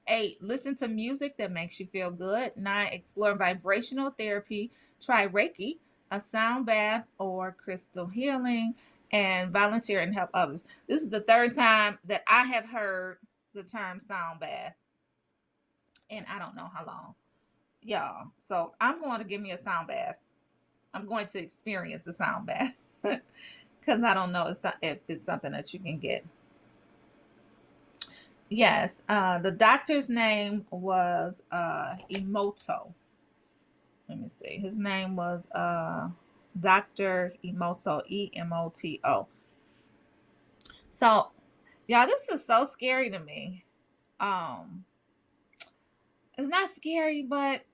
8, listen to music that makes you feel good. 9, explore vibrational therapy. Try Reiki, a sound bath, or crystal healing, and volunteer and help others. This is the third time that I have heard the term sound bath, and I don't know how long. Y'all, so I'm going to give me a sound bath. I'm going to experience a sound bath because I don't know if it's something that you can get. Yes, the doctor's name was Emoto. Let me see. His name was Dr. Emoto, Emoto. So, y'all, this is so scary to me. It's not scary, but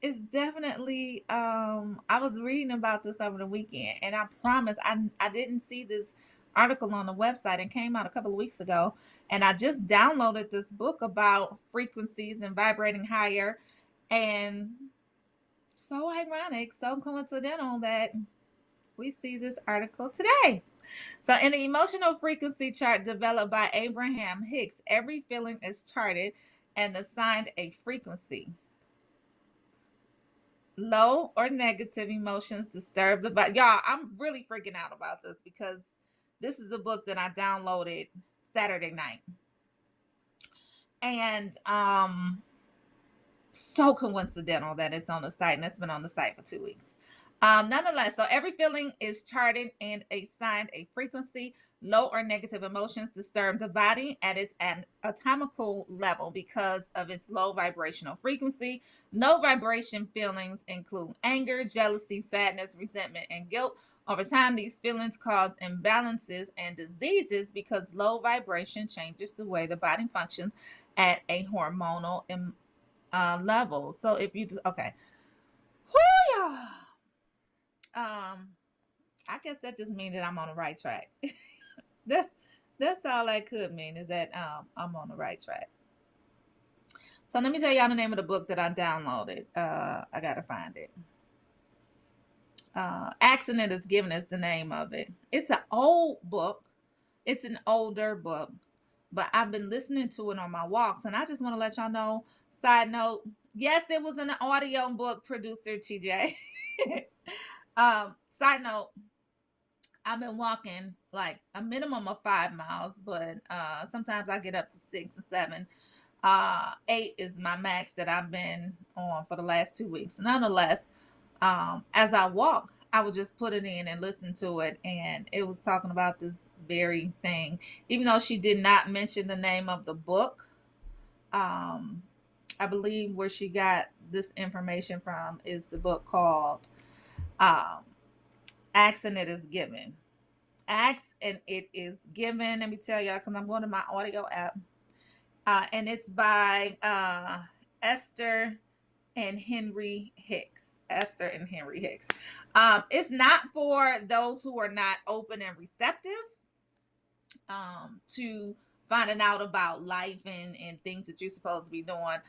it's definitely I was reading about this over the weekend, and I promise I didn't see this article on the website. It came out a couple of weeks ago, and I just downloaded this book about frequencies and vibrating higher, and so ironic, so coincidental that we see this article today. So, in the emotional frequency chart developed by Abraham Hicks, every feeling is charted and assigned a frequency. Low or negative emotions disturb the body. Y'all, I'm really freaking out about this because this is a book that I downloaded Saturday night. And so coincidental that it's on the site, and it's been on the site for 2 weeks. Nonetheless, so every feeling is charted and assigned a frequency. Low or negative emotions disturb the body at its atomical level because of its low vibrational frequency. No vibration feelings include anger, jealousy, sadness, resentment, and guilt. Over time, these feelings cause imbalances and diseases because low vibration changes the way the body functions at a hormonal level. So if you just, okay. Whoo, I guess that just means that I'm on the right track. That's all that could mean, is that I'm on the right track. So let me tell y'all the name of the book that I downloaded. I gotta find it. Accident is Given is the name of it. It's an old book. It's an older book, but I've been listening to it on my walks, and I just want to let y'all know. Side note: yes, it was an audio book, producer TJ. Side note: I've been walking like a minimum of 5 miles, but sometimes I get up to 6 or 7. 8 is my max that I've been on for the last 2 weeks. Nonetheless, as I walk, I would just put it in and listen to it, and it was talking about this very thing. Even though she did not mention the name of the book, I believe where she got this information from is the book called Ask and It Is Given. Ask and It Is Given. Let me tell y'all, because I'm going to my audio app. And it's by Esther and Henry Hicks. Esther and Henry Hicks. It's not for those who are not open and receptive to finding out about life and things that you're supposed to be doing.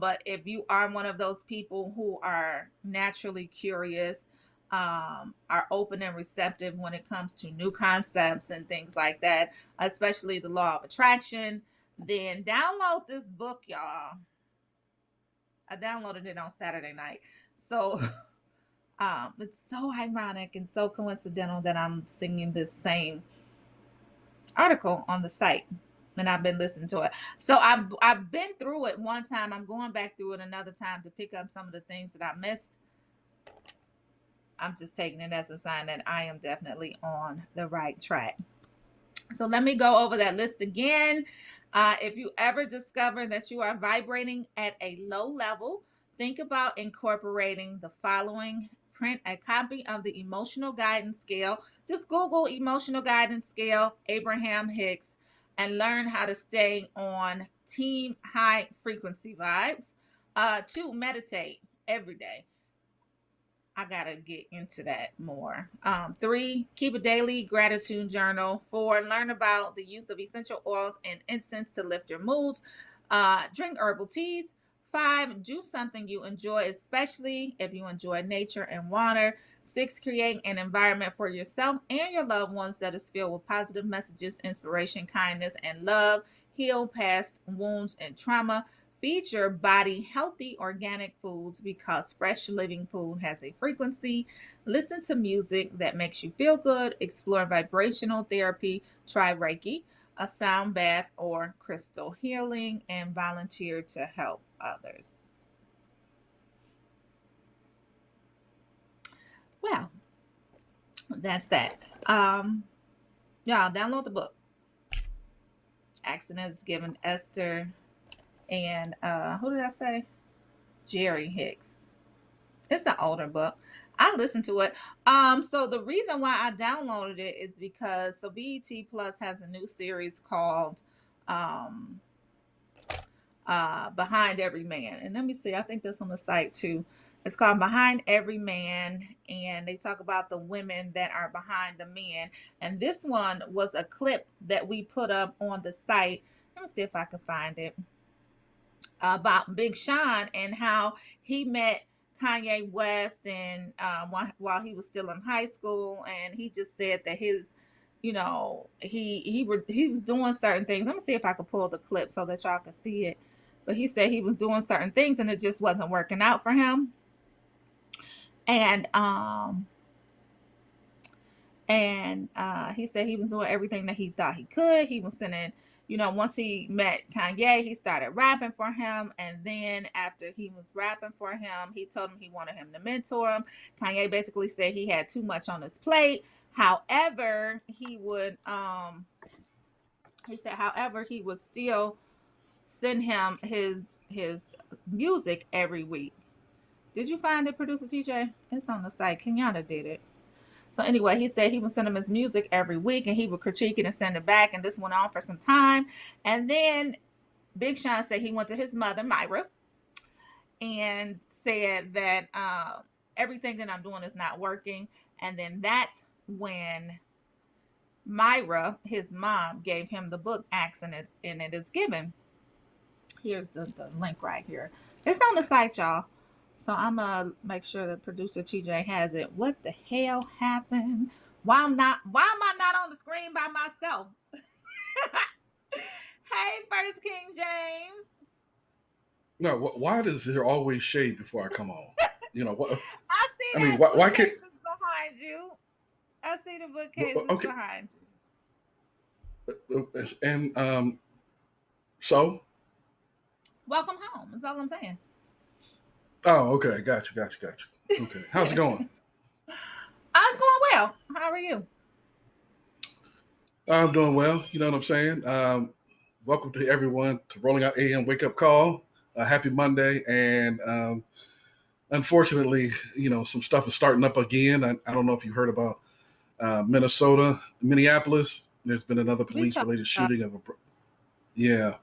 But if you are one of those people who are naturally curious, are open and receptive when it comes to new concepts and things like that, especially the law of attraction, then download this book, y'all. I downloaded it on Saturday night. So it's so ironic and so coincidental that I'm singing this same article on the site, and I've been listening to it. So I've been through it one time. I'm going back through it another time to pick up some of the things that I missed. I'm just taking it as a sign that I am definitely on the right track. So let me go over that list again. If you ever discover that you are vibrating at a low level, think about incorporating the following. Print a copy of the emotional guidance scale. Just Google emotional guidance scale, Abraham Hicks, and learn how to stay on team high frequency vibes. 2, meditate every day. I gotta get into that more. 3, keep a daily gratitude journal. 4, learn about the use of essential oils and incense to lift your moods. Drink herbal teas. 5, do something you enjoy, especially if you enjoy nature and water. 6, create an environment for yourself and your loved ones that is filled with positive messages, inspiration, kindness, and love. Heal past wounds and trauma. Feed your body healthy organic foods because fresh living food has a frequency. Listen to music that makes you feel good. Explore vibrational therapy. Try Reiki, a sound bath, or crystal healing, and volunteer to help others. Well, that's that. Y'all download the book. Accident is Given, Esther and who did I say? Jerry Hicks. It's an older book. I listened to it. So the reason why I downloaded it is because BET Plus has a new series called um Behind Every Man. And let me see, I think that's on the site too. It's called Behind Every Man, and they talk about the women that are behind the men. And this one was a clip that we put up on the site. Let me see if I can find it. About Big Sean and how he met Kanye West and while he was still in high school, and he just said that his, he was doing certain things. Let me see if I can pull the clip so that y'all can see it. But he said he was doing certain things and it just wasn't working out for him. And he said he was doing everything that he thought he could. He was sending, once he met Kanye, he started rapping for him. And then after he was rapping for him, he told him he wanted him to mentor him. Kanye basically said he had too much on his plate. However, he would still send him his music every week. Did you find it, producer TJ? It's on the site. Kenyatta did it. So anyway, he said he would send him his music every week and he would critique it and send it back. And this went on for some time. And then Big Sean said he went to his mother, Myra, and said that everything that I'm doing is not working. And then that's when Myra, his mom, gave him the book Acts and it is given. Here's the link right here. It's on the site, y'all. So I'm going to make sure that producer TJ has it. What the hell happened? Why am I not on the screen by myself? Hey, First King James. No, why does there always shade before I come on? What? I see. I mean, why can't behind you? I see the bookcases behind you. And so. Welcome home. That's all I'm saying. Oh, okay. Got you. Okay. How's it going? It's going well. How are you? I'm doing well. You know what I'm saying? Welcome to everyone to Rolling Out AM Wake Up Call. Happy Monday. And unfortunately, some stuff is starting up again. I don't know if you heard about Minneapolis. There's been another police-related shooting of a... Yeah.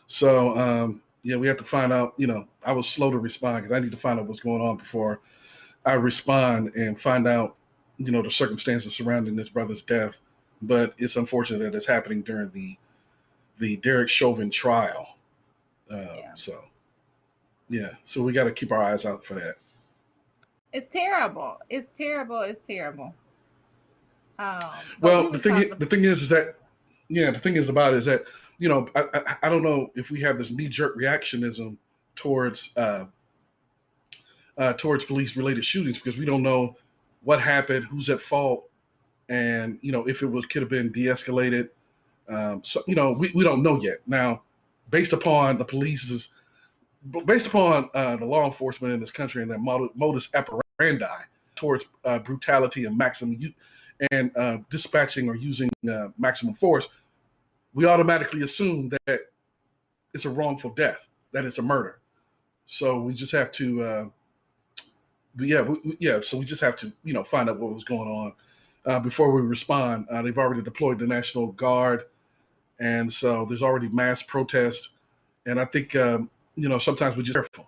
So, we have to find out, I was slow to respond because I need to find out what's going on before I respond and find out, the circumstances surrounding this brother's death. But it's unfortunate that it's happening during the Derek Chauvin trial. So we got to keep our eyes out for that. It's terrible. Well, the thing is that I don't know if we have this knee-jerk reactionism towards police-related shootings because we don't know what happened, who's at fault, and if it could have been de-escalated. We don't know yet. Now, based upon the law enforcement in this country and their modus operandi towards brutality and dispatching or using maximum force, we automatically assume that it's a wrongful death, that it's a murder. So we just have to, so we just have to, find out what was going on before we respond. They've already deployed the National Guard, and so there's already mass protest. And I think, sometimes we just careful.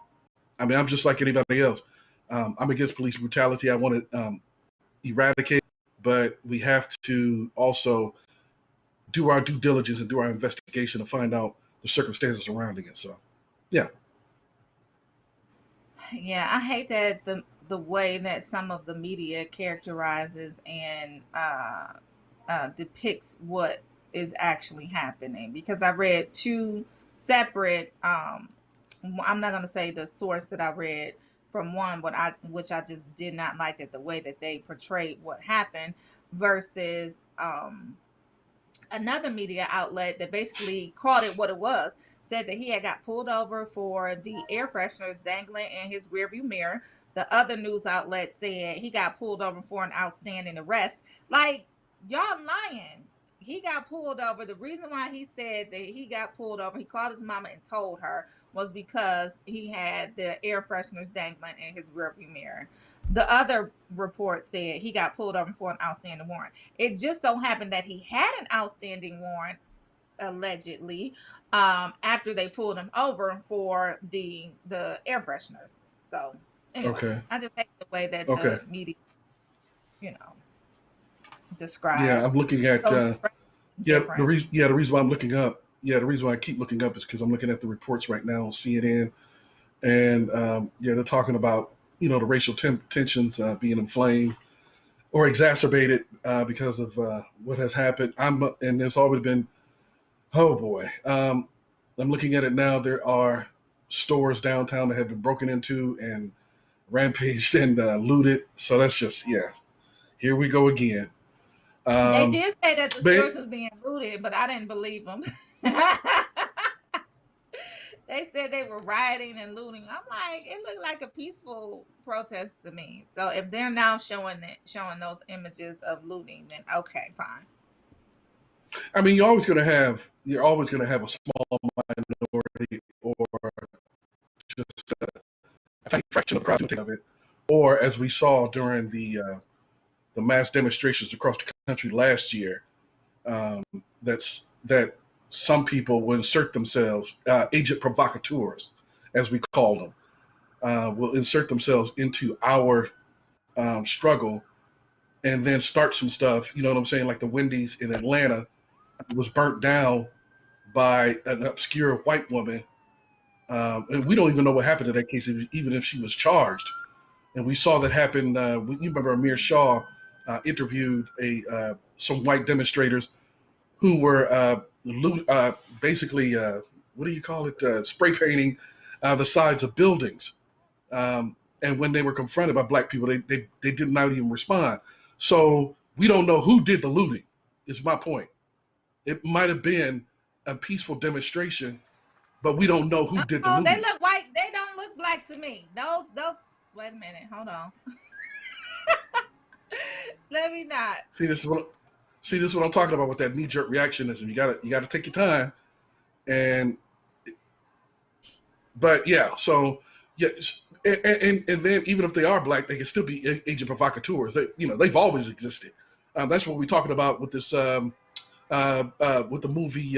I mean, I'm just like anybody else. I'm against police brutality. I want to eradicate, but we have to also do our due diligence and do our investigation to find out the circumstances surrounding it. So, yeah, I hate that the way that some of the media characterizes and depicts what is actually happening, because I read two separate I'm not going to say the source that I read from one, which I just did not like it, the way that they portrayed what happened versus another media outlet that basically called it what it was, said that he had got pulled over for the air fresheners dangling in his rearview mirror. The other news outlet said he got pulled over for an outstanding arrest. Like, y'all lying. He got pulled over. The reason why he said that he got pulled over, he called his mama and told her, was because he had the air fresheners dangling in his rearview mirror. the other report said he got pulled over for an outstanding warrant. It just so happened that he had an outstanding warrant, allegedly, after they pulled him over for the air fresheners. So anyway, Okay. I just hate the way that Okay. the media, describes. Yeah, I'm looking at the different. reason why I'm looking up. Yeah, the reason why I keep looking up is because I'm looking at the reports right now on CNN, and they're talking about the racial tensions being inflamed or exacerbated because of what has happened. And there's always been, oh boy, I'm looking at it now. There are stores downtown that have been broken into and rampaged and looted. So that's just here we go again. They did say that the stores was being looted, but I didn't believe them. They said they were rioting and looting. I'm like, it looked like a peaceful protest to me. So if they're now showing those images of looting, then okay, fine. I mean, you're always going to have a small minority or just a tiny fraction of the crowd of it, or as we saw during the mass demonstrations across the country last year, that some people will insert themselves, agent provocateurs, as we call them, will insert themselves into our struggle and then start some stuff. You know what I'm saying? Like the Wendy's in Atlanta was burnt down by an obscure white woman. And we don't even know what happened to that case, even if she was charged. And we saw that happen. You remember Amir Shaw interviewed some white demonstrators who were basically, what do you call it? Spray painting the sides of buildings. And when they were confronted by black people, they did not even respond. So we don't know who did the looting, is my point. It might have been a peaceful demonstration, but we don't know who did the looting. They look white. They don't look black to me. Those. Wait a minute. Hold on. Let me not. See, this is what I'm talking about with that knee-jerk reactionism. You gotta take your time, but yeah. So yes, and then even if they are black, they can still be agent provocateurs. They've always existed. That's what we're talking about with this with the movie.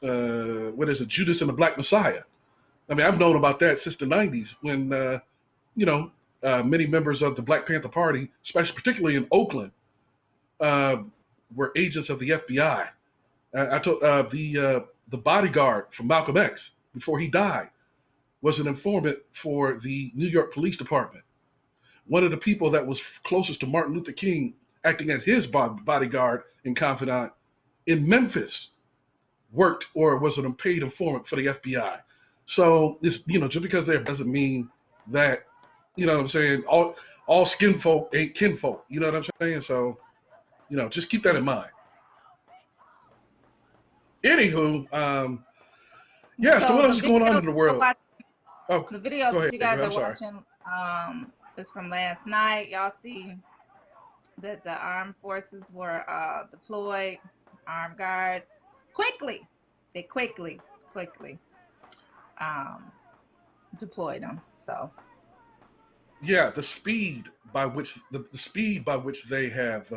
What is it? Judas and the Black Messiah. I mean, I've known about that since the 90s when many members of the Black Panther Party, particularly in Oakland, were agents of the FBI. I told the bodyguard from Malcolm X before he died was an informant for the New York Police Department. One of the people that was closest to Martin Luther King, acting as his bodyguard and confidant in Memphis, worked or was an paid informant for the FBI. So this, just because they're doesn't mean that, what I'm saying, all skin folk ain't kinfolk. You know what I'm saying? So, just keep that in mind. Anywho, so what else is going on in the world? The video that you guys are watching is from last night. Y'all see that the armed forces were deployed, armed guards, quickly. They quickly deployed them. So yeah, the speed by which they have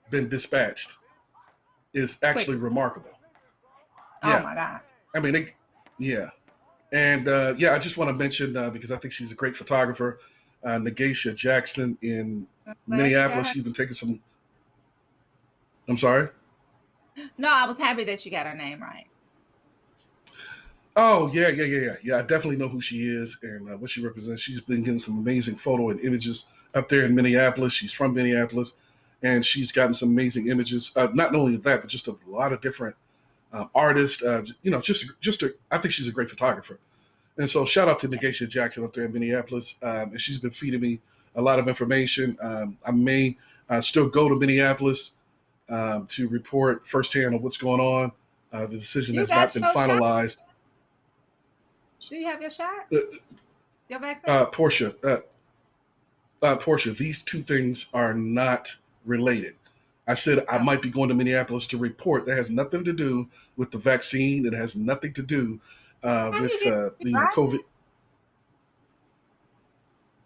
been dispatched is actually remarkable. Yeah. Oh my God. I mean, and I just want to mention because I think she's a great photographer, Negasha Jackson in Minneapolis. She's been taking some. I'm sorry. No, I was happy that you got her name right. Oh, yeah. I definitely know who she is and what she represents. She's been getting some amazing photo and images up there in Minneapolis. She's from Minneapolis, and she's gotten some amazing images. Not only that, but just a lot of different artists. I think she's a great photographer. And so shout out to Negasha Jackson up there in Minneapolis. And she's been feeding me a lot of information. I may still go to Minneapolis to report firsthand on what's going on. The decision has not been finalized. Do you have your shot? Your vaccine? Portia, these two things are not related. I said I might be going to Minneapolis to report. That has nothing to do with the vaccine. It has nothing to do with COVID.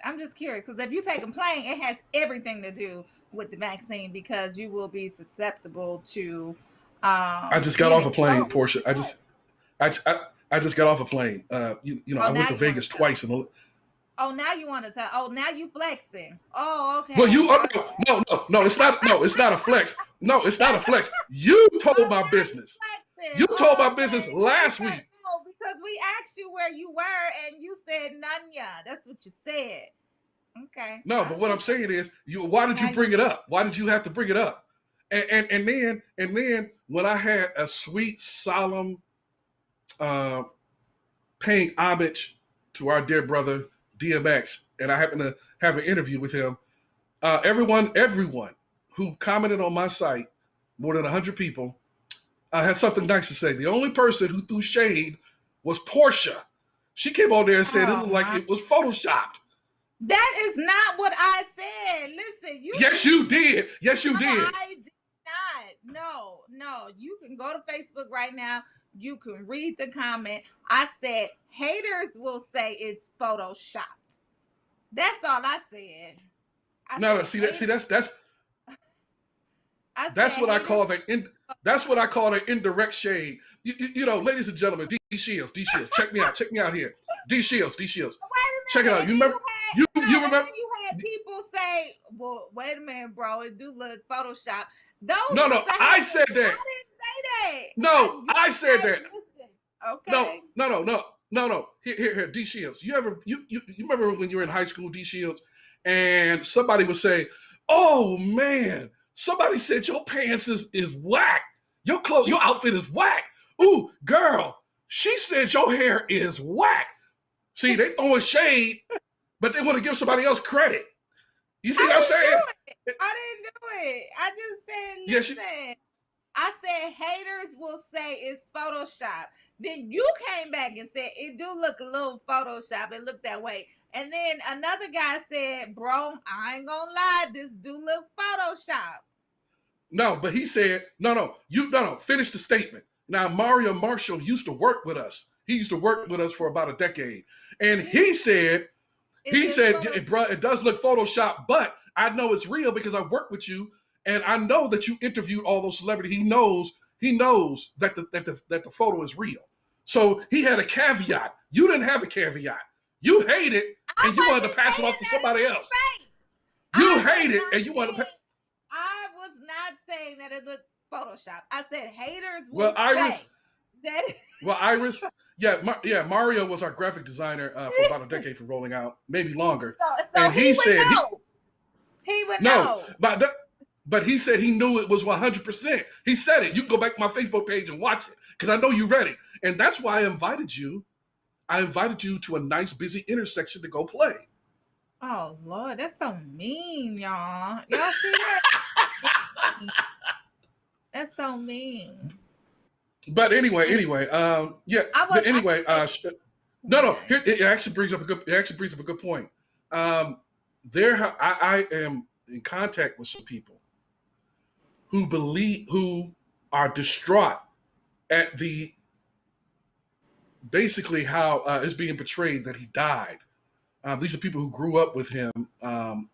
I I'm just curious because if you take a plane, it has everything to do with the vaccine because you will be susceptible to. I just got off a plane, Portia. I just got off a plane. I went to Vegas twice. Oh, now you want to say? Oh, now you flexing? Oh, okay. Well, no, it's not. No, it's not a flex. No, it's not a flex. You told my business. You told my business last week. No, because we asked you where you were, and you said Nanya. That's what you said. Okay. No, but what I'm saying is, why did you bring it up? Why did you have to bring it up? And then when I had a sweet, solemn, paying homage to our dear brother DMX, and I happened to have an interview with him, everyone who commented on my site, more than 100 people, had something nice to say. The only person who threw shade was Portia. She came on there and said it looked like it was photoshopped. That is not what I said. Listen, Yes, you did. Yes, you did. I did not. No. You can go to Facebook right now. You can read the comment. I said haters will say it's photoshopped. That's all I said. That's what I call the indirect shade. You know, ladies and gentlemen, D Shields, check me out here. D Shields. Check it out. You remember? You remember? You had people say, "Well, wait a minute, bro. It do look Photoshop." No, I said that. I didn't say that. No, I said that. Okay. No. Here, D Shields. You remember when you were in high school, D Shields, and somebody would say, "Oh man, somebody said your pants is whack. Your outfit is whack. Ooh, girl, she said your hair is whack." See, they throwing shade, but they want to give somebody else credit. You see what I'm saying? I didn't do it. I just said, listen. I said haters will say it's Photoshop. Then you came back and said it do look a little Photoshop. It looked that way. And then another guy said, bro, I ain't gonna lie, this do look Photoshop. No, but he said, no, finish the statement. Now, Mario Marshall used to work with us. He used to work with us for about a decade. And he said, bro, it does look Photoshop, but I know it's real because I work with you. And I know that you interviewed all those celebrities. He knows that the photo is real. So he had a caveat. You didn't have a caveat. You hate it and you wanted to pass it off to somebody else. You hate it and you want to. I was not saying that it looked Photoshop. I said haters will say that. Well, Iris, Mario was our graphic designer for about a decade for Rolling Out, maybe longer. So and he would know. He would know. But he said he knew it was 100%. He said it. You can go back to my Facebook page and watch it because I know you're ready. And that's why I invited you. I invited you to a nice, busy intersection to go play. Oh, Lord, that's so mean, y'all. Y'all see that? That's so mean. But anyway, no. Here it actually brings up a good point. I am in contact with some people who are distraught at basically how it's being portrayed that he died. These are people who grew up with him, and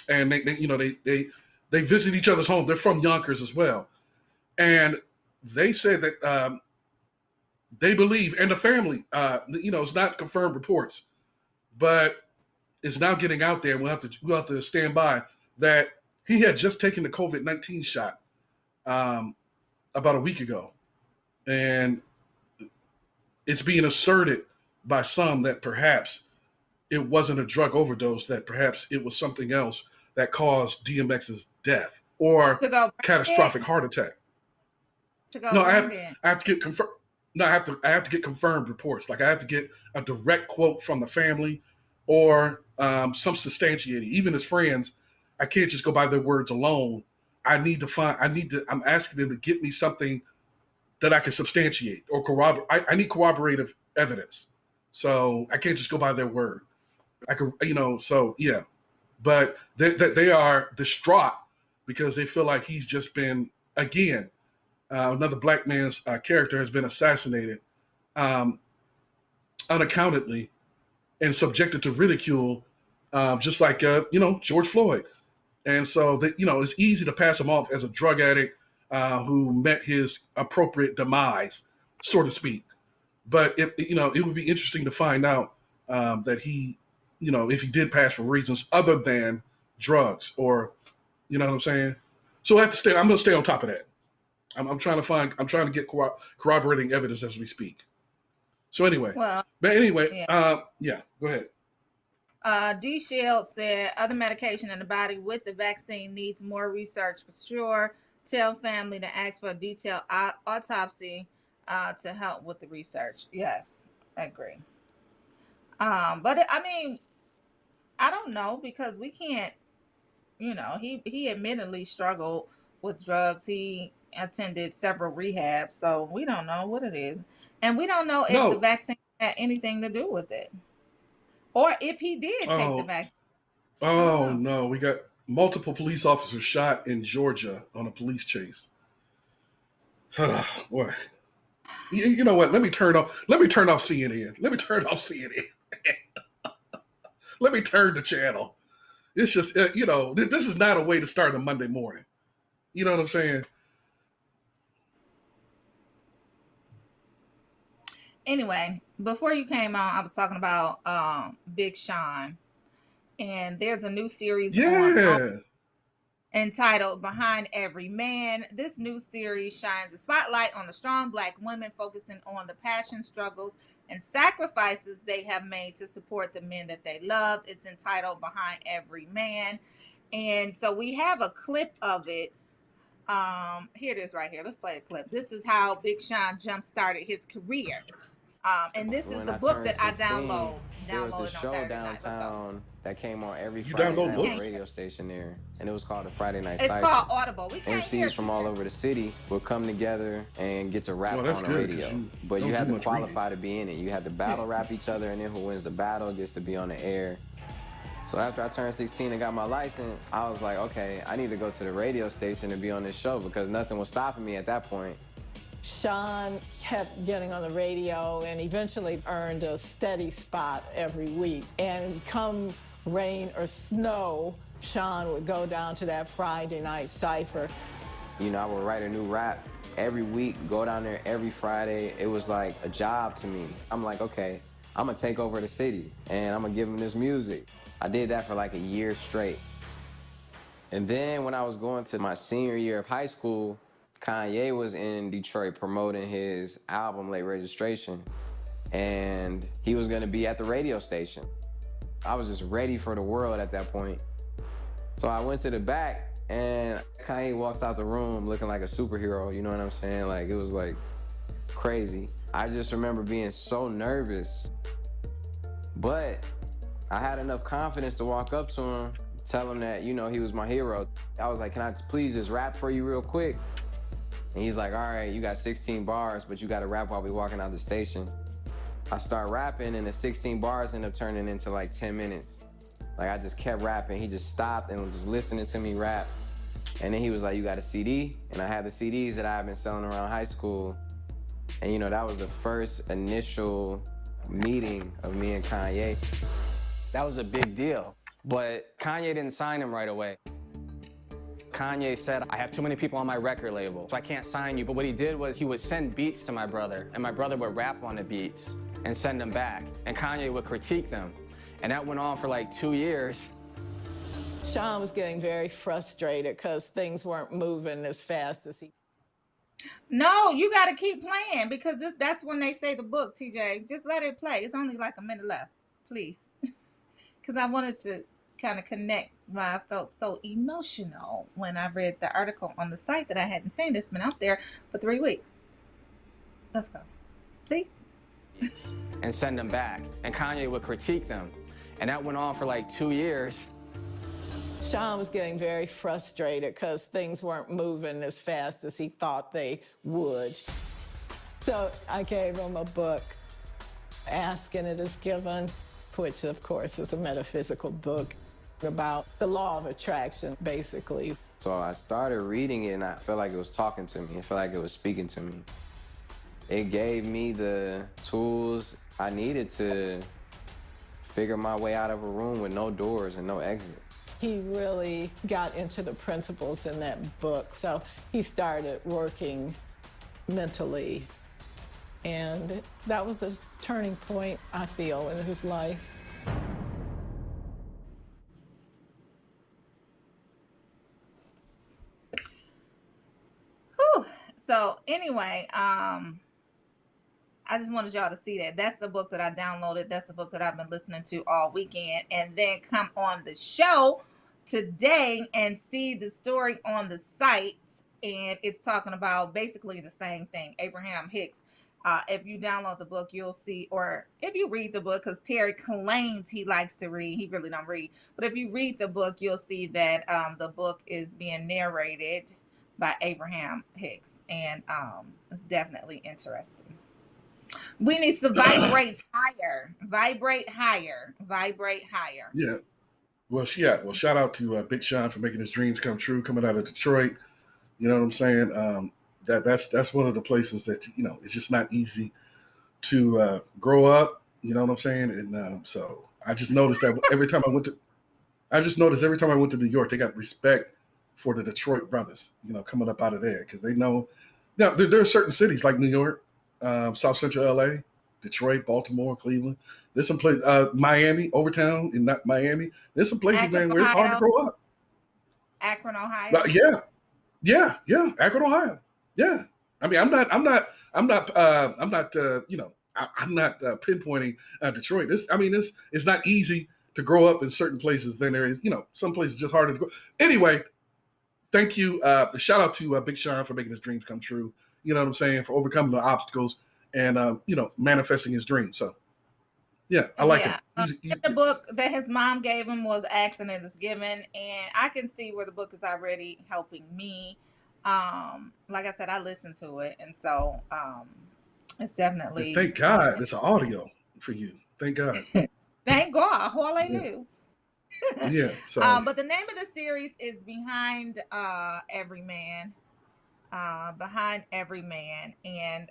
they visit each other's home. They're from Yonkers as well, and they said that they believe, and the family, it's not confirmed reports, but it's now getting out there. We'll have to stand by that he had just taken the COVID-19 shot about a week ago, and it's being asserted by some that perhaps it wasn't a drug overdose, that perhaps it was something else that caused DMX's death or catastrophic heart attack. I have to get confirmed. No, I have to get confirmed reports. Like I have to get a direct quote from the family or some substantiating. Even his friends, I can't just go by their words alone. I'm asking them to get me something that I can substantiate or corroborate. I need corroborative evidence. So I can't just go by their word. I could, but they are distraught because they feel like he's just been, again, another black man's character has been assassinated unaccountably and subjected to ridicule just like, George Floyd. And so that, it's easy to pass him off as a drug addict who met his appropriate demise, so to speak. But it would be interesting to find out that he, if he did pass for reasons other than drugs, or, you know what I'm saying? So I'm going to stay on top of that. I'm trying to get corroborating evidence as we speak. So anyway, go ahead. D. Shield said other medication in the body with the vaccine needs more research for sure. Tell family to ask for a detailed autopsy to help with the research. Yes, I agree. But I don't know, because we can't, he admittedly struggled with drugs. He attended several rehabs, so we don't know what it is. And we don't know if the vaccine had anything to do with it, or if he did take the vaccine. Oh, no. We got multiple police officers shot in Georgia on a police chase. Boy. You know what? Let me turn off CNN. Let me turn the channel. It's just, this is not a way to start a Monday morning. You know what I'm saying? Anyway, before you came on, I was talking about Big Sean. And there's a new series on entitled Behind Every Man. This new series shines a spotlight on the strong Black women, focusing on the passion, struggles, and sacrifices they have made to support the men that they loved. It's entitled Behind Every Man. And so we have a clip of it. Here it is right here. Let's play the clip. This is how Big Sean jump-started his career. And this is the book that I downloaded on Saturday downtown that came on every Friday night on the radio station there, and it was called the Friday Night Cypher. It's called Audible. We can't hear MCs from all over the city would come together and get to rap on the radio. But you had to qualify to be in it. You had to battle rap each other, and then who wins the battle gets to be on the air. So after I turned 16 and got my license, I was like, okay, I need to go to the radio station and be on this show, because nothing was stopping me at that point. Sean kept getting on the radio and eventually earned a steady spot every week. And come rain or snow, Sean would go down to that Friday Night Cypher. I would write a new rap every week, go down there every Friday. It was like a job to me. I'm like, okay, I'm gonna take over the city and I'm gonna give them this music. I did that for like a year straight. And then when I was going to my senior year of high school, Kanye was in Detroit promoting his album, Late Registration, and he was gonna be at the radio station. I was just ready for the world at that point. So I went to the back, and Kanye walks out the room looking like a superhero, you know what I'm saying? Like, it was like crazy. I just remember being so nervous, but I had enough confidence to walk up to him, tell him that, he was my hero. I was like, can I please just rap for you real quick? And he's like, all right, you got 16 bars, but you got to rap while we walking out the station. I start rapping, and the 16 bars end up turning into like 10 minutes. Like, I just kept rapping. He just stopped and was just listening to me rap. And then he was like, you got a CD? And I had the CDs that I had been selling around high school. And, that was the first initial meeting of me and Kanye. That was a big deal, but Kanye didn't sign him right away. Kanye said, I have too many people on my record label, so I can't sign you. But what he did was he would send beats to my brother, and my brother would rap on the beats and send them back. And Kanye would critique them. And that went on for like 2 years. Sean was getting very frustrated because things weren't moving as fast as he. No, you got to keep playing, because that's when they say the book, TJ. Just let it play. It's only like a minute left, please. Because I wanted to kind of connect why I felt so emotional when I read the article on the site that I hadn't seen. It's been out there for 3 weeks. Let's go, please. And send them back. And Kanye would critique them. And that went on for like 2 years. Sean was getting very frustrated because things weren't moving as fast as he thought they would. So I gave him a book, Asking It Is Given, which of course is a metaphysical book about the law of attraction, basically. So I started reading it, and I felt like it was talking to me. I felt like it was speaking to me. It gave me the tools I needed to figure my way out of a room with no doors and no exit. He really got into the principles in that book. So he started working mentally. And that was a turning point, I feel, in his life. Whew. So anyway, I just wanted y'all to see that. That's the book that I downloaded. That's the book that I've been listening to all weekend. And then come on the show today and see the story on the site. And it's talking about basically the same thing. Abraham Hicks. If you download the book, you'll see, or if you read the book, because Terry claims he likes to read. He really don't read. But if you read the book, you'll see that the book is being narrated by Abraham Hicks. And it's definitely interesting. We need to vibrate higher. Vibrate higher. Vibrate higher. Yeah. Well, shout out to Big Sean for making his dreams come true, coming out of Detroit. You know what I'm saying? That's one of the places that, you know, it's just not easy to grow up. You know what I'm saying? And so I just noticed that every time I went to New York, they got respect for the Detroit brothers, you know, coming up out of there, because they know. Now there are certain cities like New York, South Central LA, Detroit, Baltimore, Cleveland. There's some place, Miami, Overtown, in not Miami. There's some places, Akron, man, where it's hard to grow up. Akron, Ohio. Yeah, Akron, Ohio. Yeah, I mean, I'm not pinpointing Detroit. It's not easy to grow up in certain places than there is, you know, some places just harder to go. Anyway, thank you. Shout out to Big Sean for making his dreams come true. You know what I'm saying? For overcoming the obstacles and, you know, manifesting his dreams. So, yeah, I like it. The book that his mom gave him was Accident is Given, and I can see where the book is already helping me. Like I said, I listened to it, and so it's definitely. Thank God it's an audio for you. Thank God. Thank God. All I knew. Yeah. So. But the name of the series is Behind Every Man. Behind Every Man, and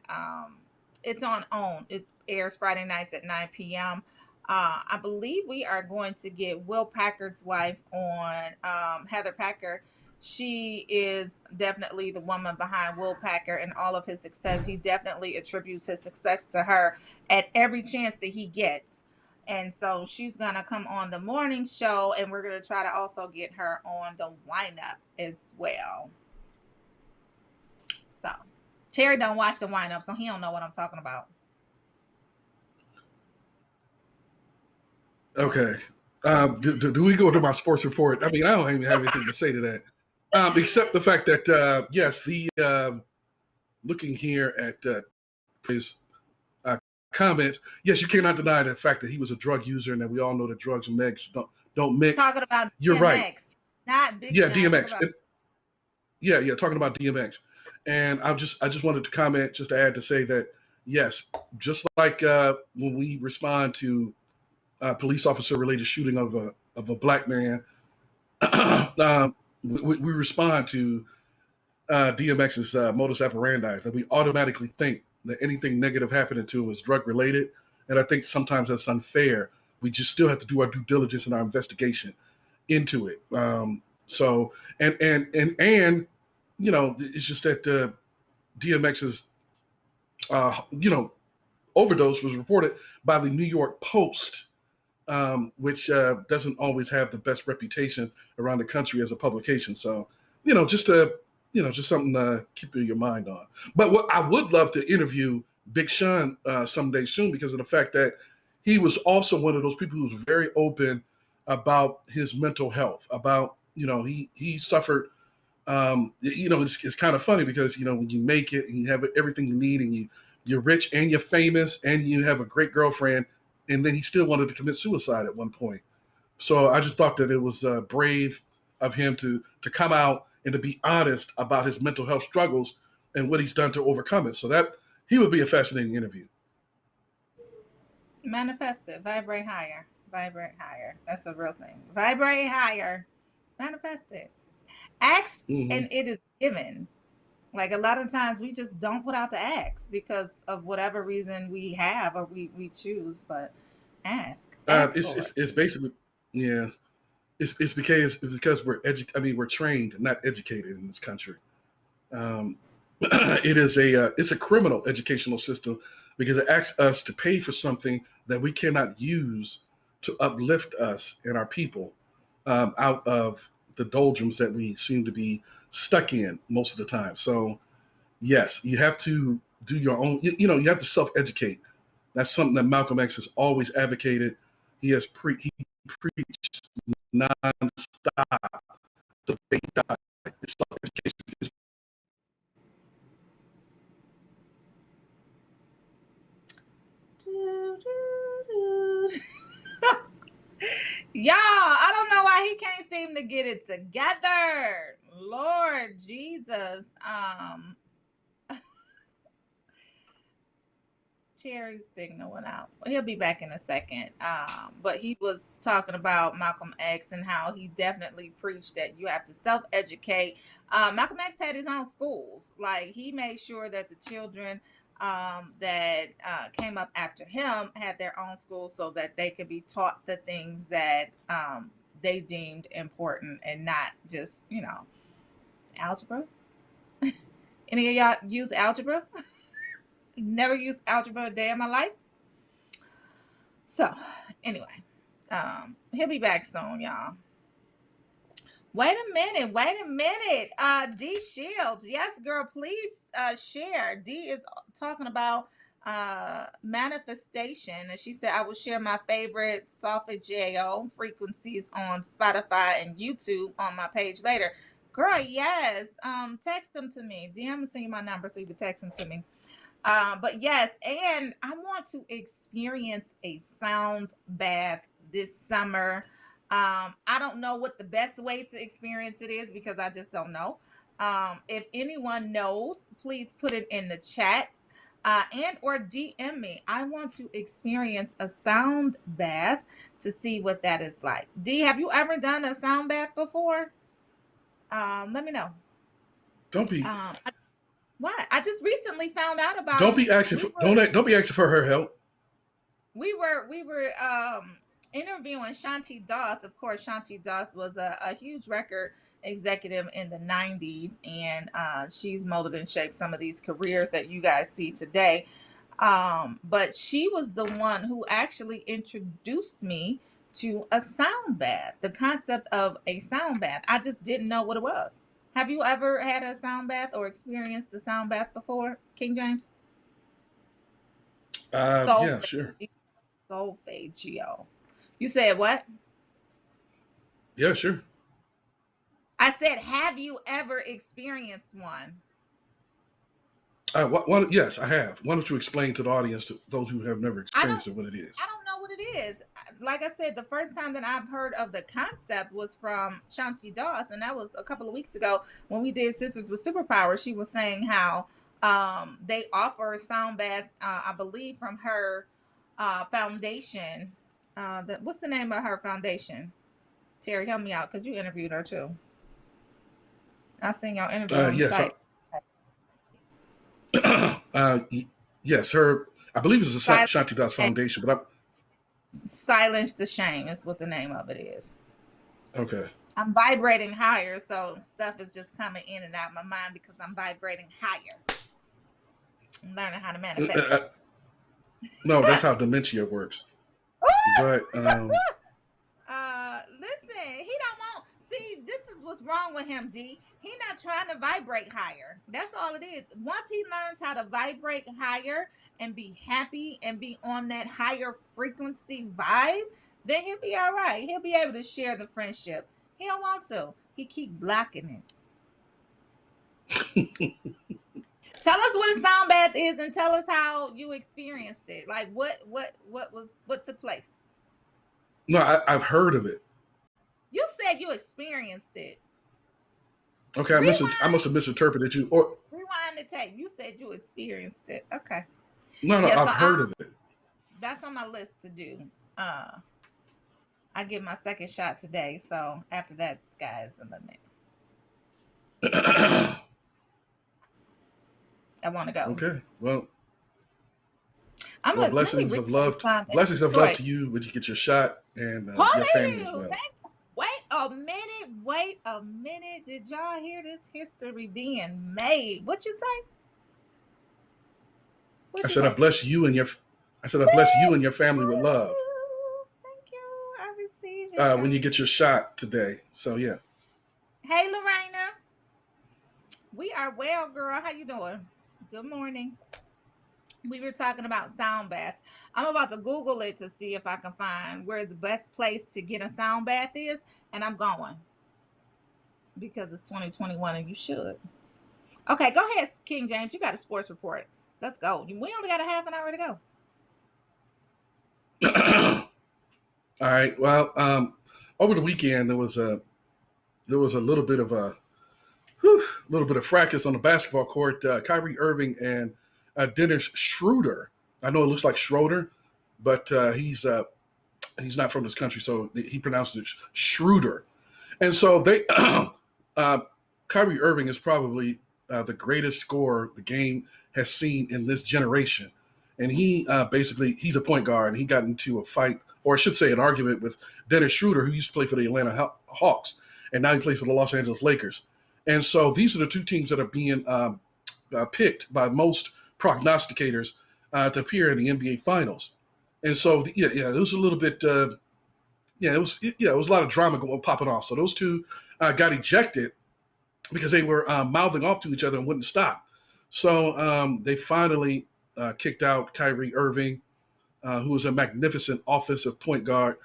it's on OWN. It airs Friday nights at 9 p.m. I believe we are going to get Will Packard's wife on, Heather Packard. She is definitely the woman behind Will Packard and all of his success. He definitely attributes his success to her at every chance that he gets. And so she's going to come on the morning show, and we're going to try to also get her on the wind-up as well. So Terry don't watch the wind-up, so he don't know what I'm talking about. Okay. Do we go to my sports report? I mean, I don't even have anything to say to that. Except the fact that, yes, looking here at his comments, yes, you cannot deny the fact that he was a drug user, and that we all know that drugs and meds don't mix. Talking about You're DMX, right. Not Big Yeah, Sean, DMX. about... Talking about DMX. And I just wanted to comment, just to add to say that, yes, just like when we respond to police officer related shooting of a black man, we respond to DMX's modus operandi, that we automatically think that anything negative happening to him is drug related. And I think sometimes that's unfair. We just still have to do our due diligence and our investigation into it. So, and you know, it's just that DMX's, overdose was reported by the New York Post, which doesn't always have the best reputation around the country as a publication. So, just something to keep your mind on. But what I would love to interview Big Sean someday soon, because of the fact that he was also one of those people who was very open about his mental health, about, he suffered, it's kind of funny because, when you make it and you have everything you need and you're rich and you're famous and you have a great girlfriend, and then he still wanted to commit suicide at one point. So I just thought that it was brave of him to come out and to be honest about his mental health struggles and what he's done to overcome it. So that he would be a fascinating interview. Manifest it. Vibrate higher. Vibrate higher. That's a real thing. Vibrate higher. Manifest it. Ask and it is given. Like a lot of times we just don't put out the ask because of whatever reason we have or we choose. But Ask. Ask It's, for it. it's basically, yeah. It's because we're trained, not educated in this country. It's a criminal educational system because it asks us to pay for something that we cannot use to uplift us and our people out of the doldrums that we seem to be stuck in most of the time. So yes, you have to do your own. You have to self-educate. That's something that Malcolm X has always advocated. He preached nonstop. The day he died. Self-education. Y'all, I don't know why he can't seem to get it together. Lord Jesus. Cherry's signal went out. He'll be back in a second. But he was talking about Malcolm X and how he definitely preached that you have to self-educate. Malcolm X had his own schools. Like, he made sure that the children that came up after him had their own schools so that they could be taught the things that they deemed important and not just, algebra. Any of y'all use algebra? Never used algebra a day in my life. So, anyway, he'll be back soon, y'all. Wait a minute. D Shields. Yes, girl, please share. D is talking about manifestation. And she said, I will share my favorite solfeggio frequencies on Spotify and YouTube on my page later. Girl, yes. Text them to me. D, I'm going to send you my number so you can text them to me. But yes, and I want to experience a sound bath this summer. I don't know what the best way to experience it is because I just don't know. If anyone knows, please put it in the chat and or DM me. I want to experience a sound bath to see what that is like. D, have you ever done a sound bath before? Let me know. Don't be. What? I just recently found out about. Don't be asking for her help. We were interviewing Shanti Das. Of course, Shanti Das was a huge record executive in the 90s, and she's molded and shaped some of these careers that you guys see today. But she was the one who actually introduced me to a sound bath, the concept of a sound bath. I just didn't know what it was. Have you ever had a sound bath or experienced a sound bath before, King James? Yeah, sure. Solfeggio. You said what? Yeah, sure. I said, have you ever experienced one? Yes, I have. Why don't you explain to the audience, to those who have never experienced it, what it is? I don't know what it is. Like I said, the first time that I've heard of the concept was from Shanti Das, and that was a couple of weeks ago when we did Sisters with Superpowers. She was saying how they offer sound baths, I believe, from her foundation. What's the name of her foundation? Terry, help me out because you interviewed her too. I seen y'all interview on the site. Yes, her. I believe it's the Shanti Das Foundation, but Silence the Shame is what the name of it is. Okay. I'm vibrating higher, so stuff is just coming in and out of my mind because I'm vibrating higher. I'm learning how to manifest. No, that's how dementia works. But listen, he don't want. See, this is what's wrong with him, D. He not trying to vibrate higher. That's all it is. Once he learns how to vibrate higher and be happy and be on that higher frequency vibe, then he'll be all right. He'll be able to share the friendship. He don't want to. He keep blocking it. Tell us what a sound bath is and tell us how you experienced it. Like what took place? No, I've heard of it. You said you experienced it. Okay, I must have misinterpreted you. Or rewind the tape. You said you experienced it. Okay. No, I've heard of it. That's on my list to do. I get my second shot today, so after that, sky's the limit. I want to go. Okay. Well, I'm Well, gonna let me read blessings of love to you when you get your shot and your family as well. Wait a minute. Did y'all hear this history being made? What you say? I said I bless you and your family with love. Thank you. I received it. When you get your shot today. So yeah. Hey Lorena. We are well, girl. How you doing? Good morning. We were talking about sound baths. I'm about to Google it to see if I can find where the best place to get a sound bath is, and I'm going because it's 2021 and you should. Okay, go ahead, King James. You got a sports report. Let's go. We only got a half an hour to go. All right. Well, over the weekend there was a little bit of fracas on the basketball court. Kyrie Irving and Dennis Schroeder. I know it looks like Schroeder, but he's not from this country, so he pronounces it Schroeder. And so Kyrie Irving is probably the greatest scorer the game has seen in this generation. And he he's a point guard, and he got into a fight, or I should say an argument with Dennis Schroeder, who used to play for the Atlanta Hawks, and now he plays for the Los Angeles Lakers. And so these are the two teams that are being picked by most prognosticators to appear in the NBA Finals. And so, it was a little bit, it was a lot of drama popping off. So those two got ejected because they were mouthing off to each other and wouldn't stop. So they finally kicked out Kyrie Irving, who is a magnificent offensive point guard,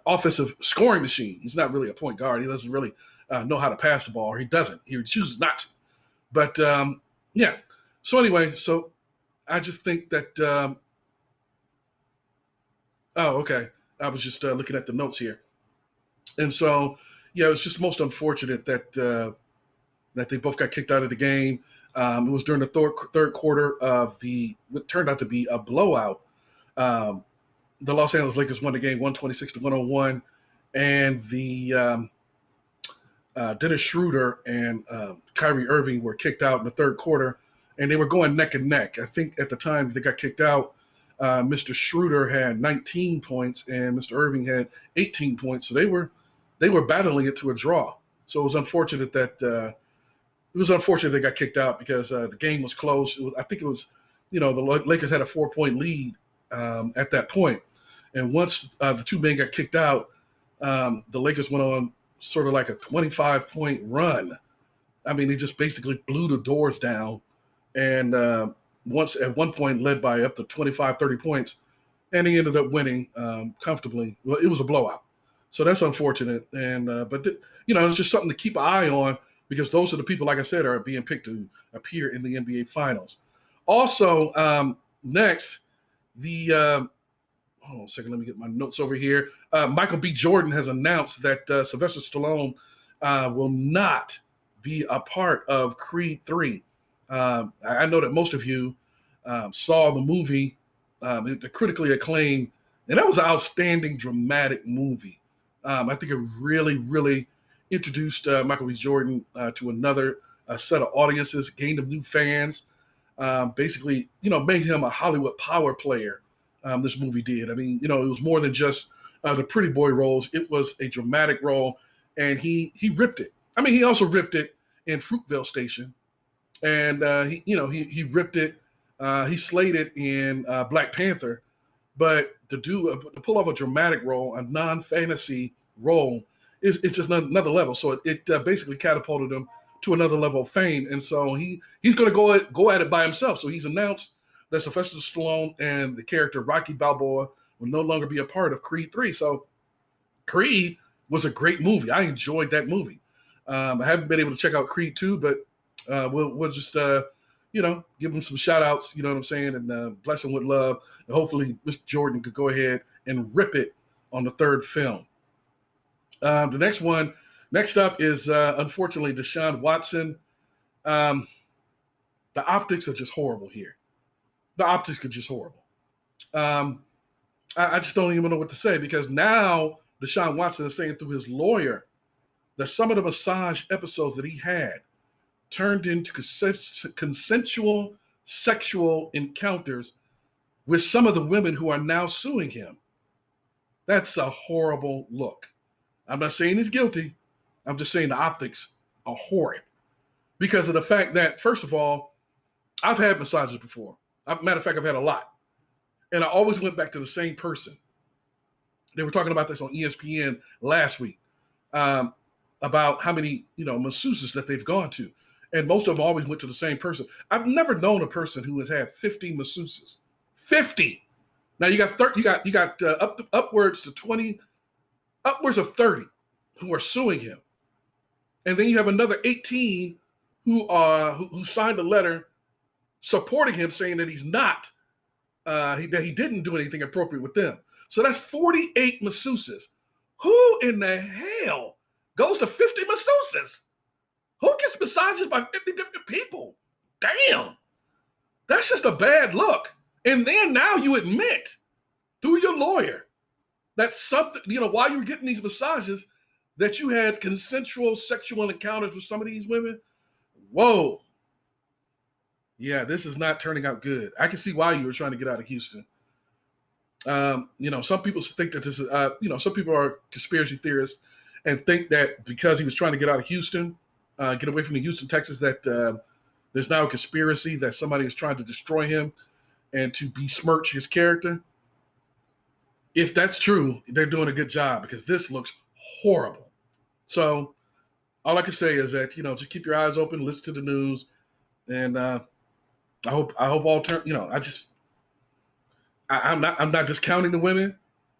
offensive scoring machine. He's not really a point guard. He doesn't really know how to pass the ball, or he doesn't. He chooses not to. But, So anyway, I just think that okay. I was just looking at the notes here. And so, it's just most unfortunate that they both got kicked out of the game. It was during the third quarter of what turned out to be a blowout. The Los Angeles Lakers won the game 126-101, and the Dennis Schroeder and Kyrie Irving were kicked out in the third quarter, and they were going neck and neck. I think at the time they got kicked out, Mr. Schroeder had 19 points and Mr. Irving had 18 points. So they were battling it to a draw. So it was unfortunate that they got kicked out because the game was close. I think it was, the Lakers had a 4-point lead at that point. And once the two men got kicked out, the Lakers went on sort of like a 25-point run. I mean, they just basically blew the doors down. And once at one point led by up to 25, 30 points, and he ended up winning comfortably. Well, it was a blowout. So that's unfortunate. And but it's just something to keep an eye on, because those are the people, like I said, are being picked to appear in the NBA Finals. Also, next, hold on a second, let me get my notes over here. Michael B. Jordan has announced that Sylvester Stallone will not be a part of Creed 3. I know that most of you saw the movie, the critically acclaimed, and that was an outstanding, dramatic movie. I think it really, really introduced Michael B. Jordan to another set of audiences, gained him new fans, basically, made him a Hollywood power player. This movie did. I mean, it was more than just the pretty boy roles. It was a dramatic role, and he ripped it. I mean, he also ripped it in Fruitvale Station, and he ripped it. He slayed it in Black Panther, but to pull off a dramatic role, a non-fantasy role, is just another level. So it basically catapulted him to another level of fame, and so he's going to go at it by himself. So he's announced that Sylvester Stallone and the character Rocky Balboa will no longer be a part of Creed 3. So Creed was a great movie. I enjoyed that movie. I haven't been able to check out Creed 2, but we'll just give him some shout outs, you know what I'm saying, and bless him with love. And hopefully Mr. Jordan could go ahead and rip it on the third film. The next up is unfortunately Deshaun Watson. The optics are just horrible here. The optics are just horrible. I just don't even know what to say, because now Deshaun Watson is saying through his lawyer that some of the massage episodes that he had turned into consensual sexual encounters with some of the women who are now suing him. That's a horrible look. I'm not saying he's guilty. I'm just saying the optics are horrid because of the fact that, first of all, I've had massages before. Matter of fact, I've had a lot. And I always went back to the same person. They were talking about this on ESPN last week about how many, masseuses that they've gone to. And most of them always went to the same person. I've never known a person who has had 50 masseuses. 50. Now you got upwards to 20, upwards of 30 who are suing him. And then you have another 18 who signed a letter supporting him, saying that he's not, that he didn't do anything appropriate with them. So that's 48 masseuses. Who in the hell goes to 50 masseuses? Who gets massages by 50 different people? Damn. That's just a bad look. And then now you admit through your lawyer that something, while you were getting these massages, that you had consensual sexual encounters with some of these women. Whoa. Yeah, this is not turning out good. I can see why you were trying to get out of Houston. Some people think that this is, some people are conspiracy theorists and think that because he was trying to get out of Houston, get away from the Houston, Texas, that there's now a conspiracy that somebody is trying to destroy him and to besmirch his character. If that's true, they're doing a good job because this looks horrible. So all I can say is that, just keep your eyes open, listen to the news. And I hope all turn, I'm not discounting the women,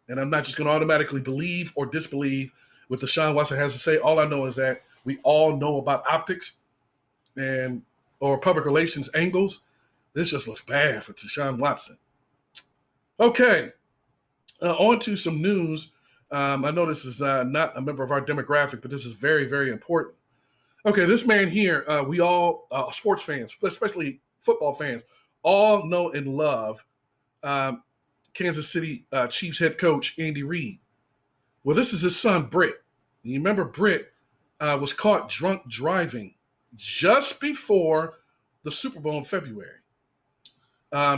and I'm not just going to automatically believe or disbelieve what Deshaun Watson has to say. All I know is that we all know about optics or public relations angles. This just looks bad for Deshaun Watson. Okay, on to some news. I know this is not a member of our demographic, but this is very, very important. Okay, this man here, we all, sports fans, especially football fans, all know and love Kansas City Chiefs head coach Andy Reid. Well, this is his son, Britt. You remember Britt was caught drunk driving just before the Super Bowl in February.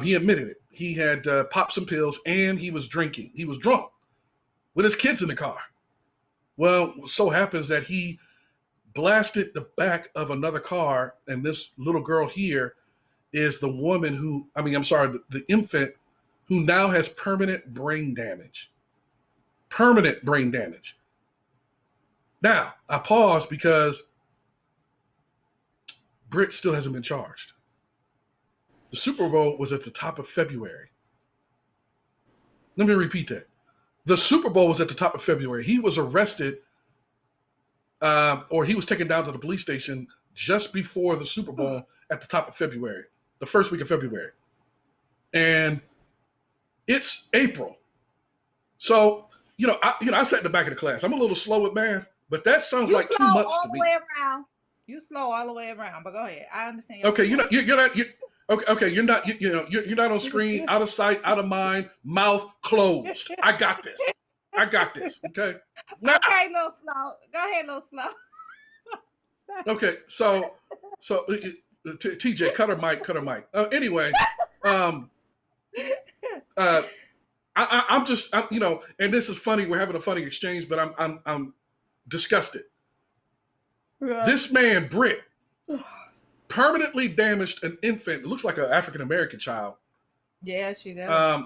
He admitted it. He had popped some pills and he was drinking. He was drunk with his kids in the car. Well, so happens that he blasted the back of another car, and this little girl here is the woman the infant who now has permanent brain damage. Permanent brain damage. Now, I pause because Britt still hasn't been charged. The Super Bowl was at the top of February. Let me repeat that. The Super Bowl was at the top of February. He was arrested, or he was taken down to the police station just before the Super Bowl at the top of February, the first week of February. And it's April. So, I sat in the back of the class. I'm a little slow with math, but that sounds like too much to me. You slow all the way around, but go ahead. I understand. Okay, you're not on screen, out of sight, out of mind, mouth closed. I got this. Okay. Now, okay, little slow. Go ahead, little slow. Okay, so TJ, cut her mic. Anyway, I'm just, and this is funny. We're having a funny exchange, but I'm disgusted. Right. This man, Britt, permanently damaged an infant. It looks like an African-American child. Yeah, she does.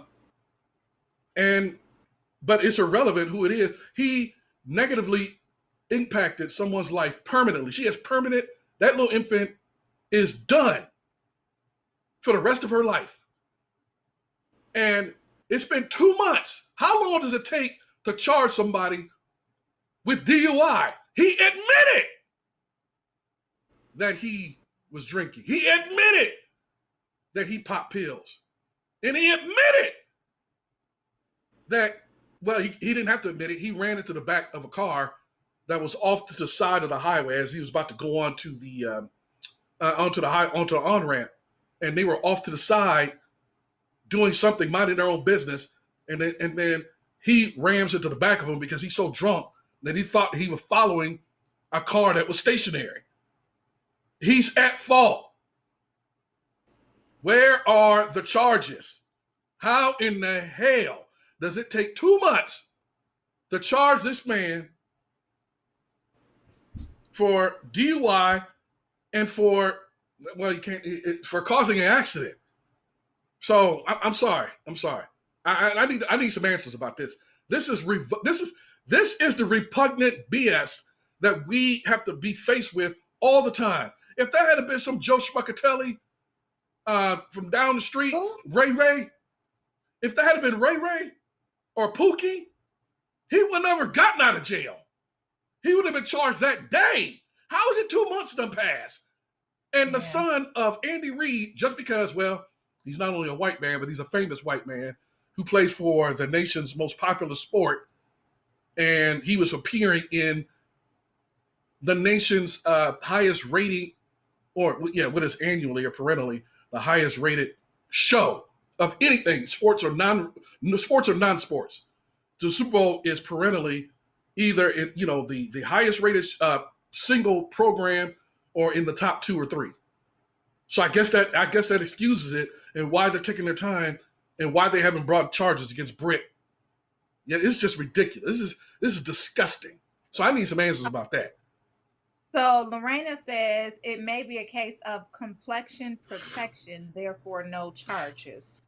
But it's irrelevant who it is. He negatively impacted someone's life permanently. She has that little infant is done for the rest of her life. And it's been 2 months. How long does it take to charge somebody with DUI? He admitted that he was drinking. He admitted that he popped pills. And he admitted that, well, he didn't have to admit it. He ran into the back of a car that was off to the side of the highway as he was about to go onto the on-ramp. And they were off to the side doing something, minding their own business. And then he rams into the back of him because he's so drunk that he thought he was following a car that was stationary. He's at fault. Where are the charges? How in the hell does it take 2 months to charge this man for DUI and for, well, you can't, for causing an accident? So I'm sorry. I need some answers about this. This is the repugnant BS that we have to be faced with all the time. If that had been some Joe Schmuckatelli from down the street, Ray, if that had been Ray or Pookie, he would never gotten out of jail. He would have been charged that day. How is it 2 months done passed? And the son of Andy Reid, just because, well, he's not only a white man, but he's a famous white man who plays for the nation's most popular sport. And he was appearing in the nation's highest rating, or what is annually or perennially the highest rated show of anything, sports or non-sports. The Super Bowl is perennially either the highest rated single program or in the top 2 or 3. So I guess that excuses it and why they're taking their time and why they haven't brought charges against Britt. Yeah, it's just ridiculous. This is disgusting. So I need some answers about that. So Lorena says it may be a case of complexion protection, therefore no charges.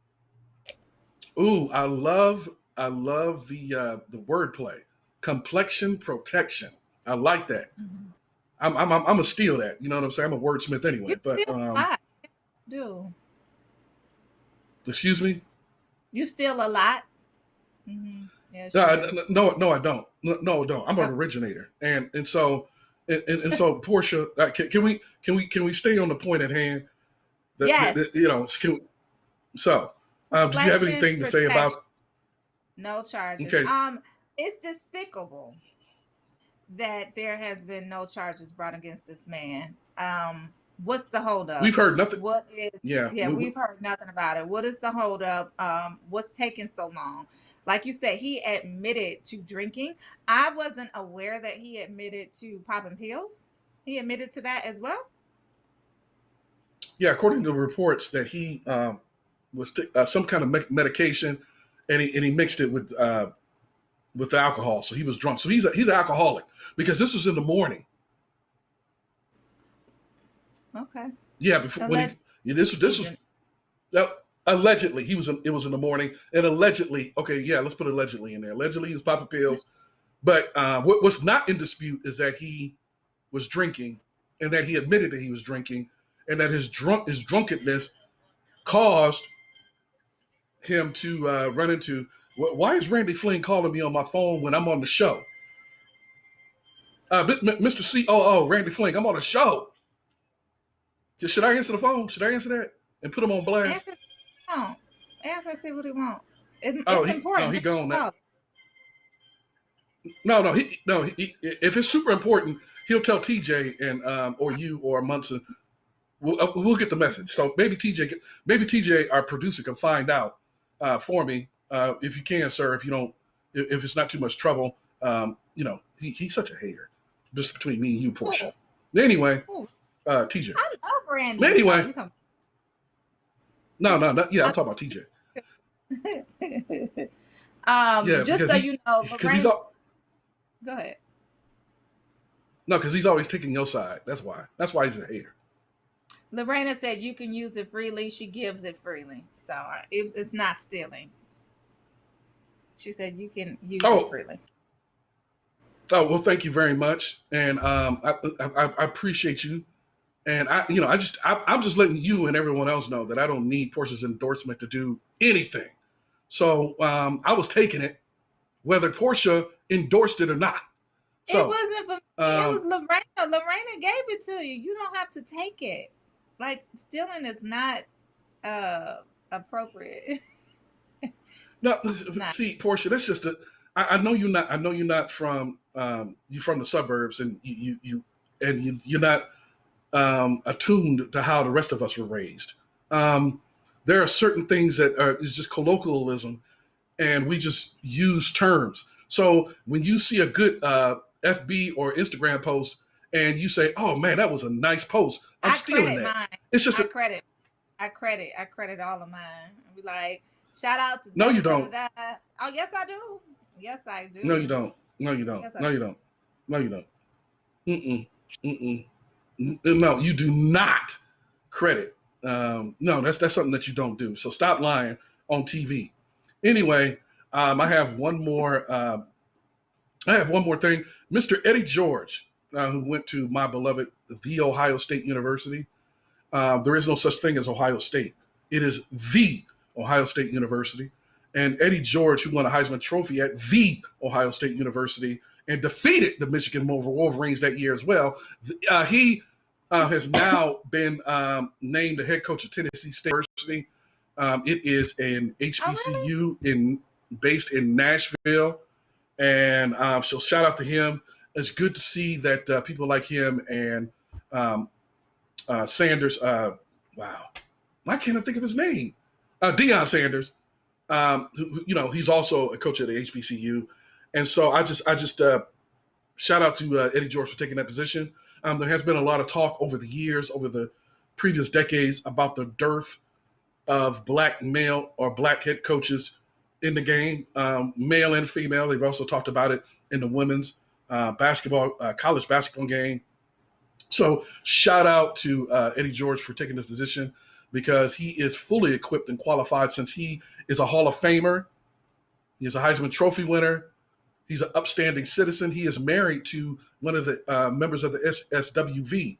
Ooh, I love the wordplay. Complexion protection. I like that. Mm-hmm. I'm gonna steal that. You know what I'm saying? I'm a wordsmith anyway. But do. Excuse me? You steal a lot? Mm-hmm. Yeah, no, I don't. No, I don't. I'm an originator, and so Portia, can we stay on the point at hand? Yes. Do you have anything to say about? No charges. Okay. It's despicable that there has been no charges brought against this man. What's the holdup? We've heard nothing. We've heard nothing about it. What is the holdup? What's taking so long? Like you said, he admitted to drinking. I wasn't aware that he admitted to popping pills. He admitted to that as well? Yeah, according to the reports that he was some kind of medication, and he mixed it with the alcohol, so he was drunk. So he's an alcoholic because this was in the morning. Okay. Yeah, before this was allegedly it was in the morning, and allegedly, okay, yeah, let's put allegedly in there. Allegedly, he was popping pills, but what's not in dispute is that he was drinking, and that he admitted that he was drinking, and that his drunkenness caused him to run into. Why is Randy Fling calling me on my phone when I'm on the show? Mr. COO, Randy Fling, I'm on the show. Should I answer the phone? Should I answer that and put him on blast? Answer, see what he wants. It's important. No, he gone now. No. If it's super important, he'll tell TJ and or you or Munson. We'll get the message. So maybe TJ, our producer, can find out for me if you can, sir. If you don't, if it's not too much trouble, he's such a hater. Just between me and you, Portia. Anyway, TJ. I love Randy. Anyway. No. Yeah, I'm talking about TJ. Just so you know, Lorraine, go ahead. No, because he's always taking your side. That's why. That's why he's a hater. Lorena said you can use it freely. She gives it freely, so it's not stealing. She said you can use it freely. Oh well, thank you very much, and I appreciate you. And I'm just letting you and everyone else know that I don't need Portia's endorsement to do anything. So I was taking it, whether Portia endorsed it or not. So, it wasn't for me. It was Lorena. Lorena gave it to you. You don't have to take it. Like, stealing is not appropriate. No, see, Portia, that's just I know you're not. I know you're not from you're from the suburbs, and you're not attuned to how the rest of us were raised. There are certain things that is just colloquialism, and we just use terms. So when you see a good FB or Instagram post, and you say, "Oh man, that was a nice post," I'm stealing that. Mine. It's just I credit all of mine. I be like, Shout out to No, you don't. Oh, yes, I do. Yes, I do. No, you don't. No, you don't. Yes, No, you don't. No, you don't. No, you do not credit. No, that's something that you don't do. So stop lying on TV. Anyway, I have one more. I have one more thing. Mr. Eddie George, who went to my beloved The Ohio State University. There is no such thing as Ohio State. It is The Ohio State University. And Eddie George, who won a Heisman Trophy at The Ohio State University and defeated the Michigan Wolverines that year as well, he has now been named the head coach of Tennessee State University. It is an HBCU based in Nashville. And so shout out to him. It's good to see that people like him and Sanders, wow, why can't I think of his name? Deion Sanders, who, he's also a coach at the HBCU. And so I just shout out to Eddie George for taking that position. There has been a lot of talk over the years, over the previous decades, about the dearth of black male or black head coaches in the game, male and female. They've also talked about it in the women's college basketball game. So shout out to Eddie George for taking this position, because he is fully equipped and qualified, since he is a Hall of Famer. He is a Heisman Trophy winner. He's an upstanding citizen. He is married to one of the members of the SWV.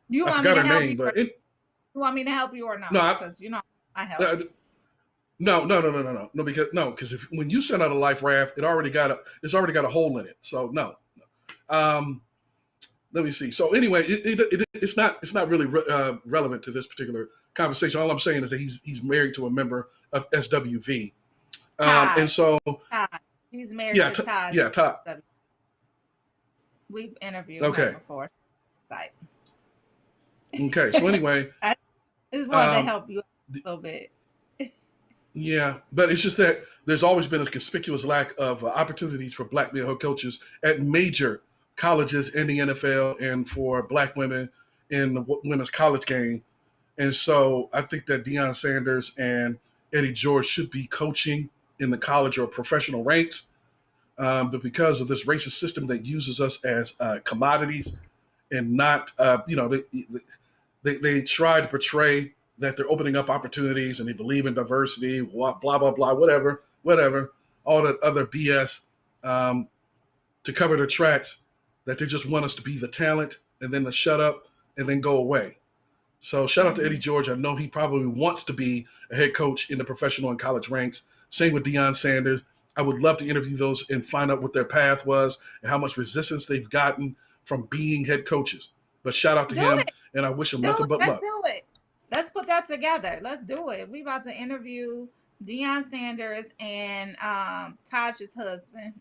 You I forgot her name, but you want me to help you or not? No, because I help. No, because when you send out a life raft, it's already got a hole in it. So no. Let me see. So anyway, it's not really relevant to this particular conversation. All I'm saying is that he's married to a member of SWV, and so he's married to Todd. Yeah, Todd. We've interviewed him before. Okay. So anyway, I just wanted to help you a little bit. Yeah, but it's just that there's always been a conspicuous lack of opportunities for black male coaches at major colleges in the NFL, and for black women in the women's college game. And so I think that Deion Sanders and Eddie George should be coaching in the college or professional ranks. But because of this racist system that uses us as commodities, and not, they try to portray that they're opening up opportunities and they believe in diversity, blah, blah, blah, whatever, all that other BS to cover their tracks, that they just want us to be the talent and then to shut up and then go away. So shout out to Eddie George. I know he probably wants to be a head coach in the professional and college ranks. Same with Deion Sanders. I would love to interview those and find out what their path was and how much resistance they've gotten from being head coaches. But shout out to him, and I wish him nothing but luck. Let's do it. Let's put that together. Let's do it. We about to interview Deion Sanders and Taj's husband,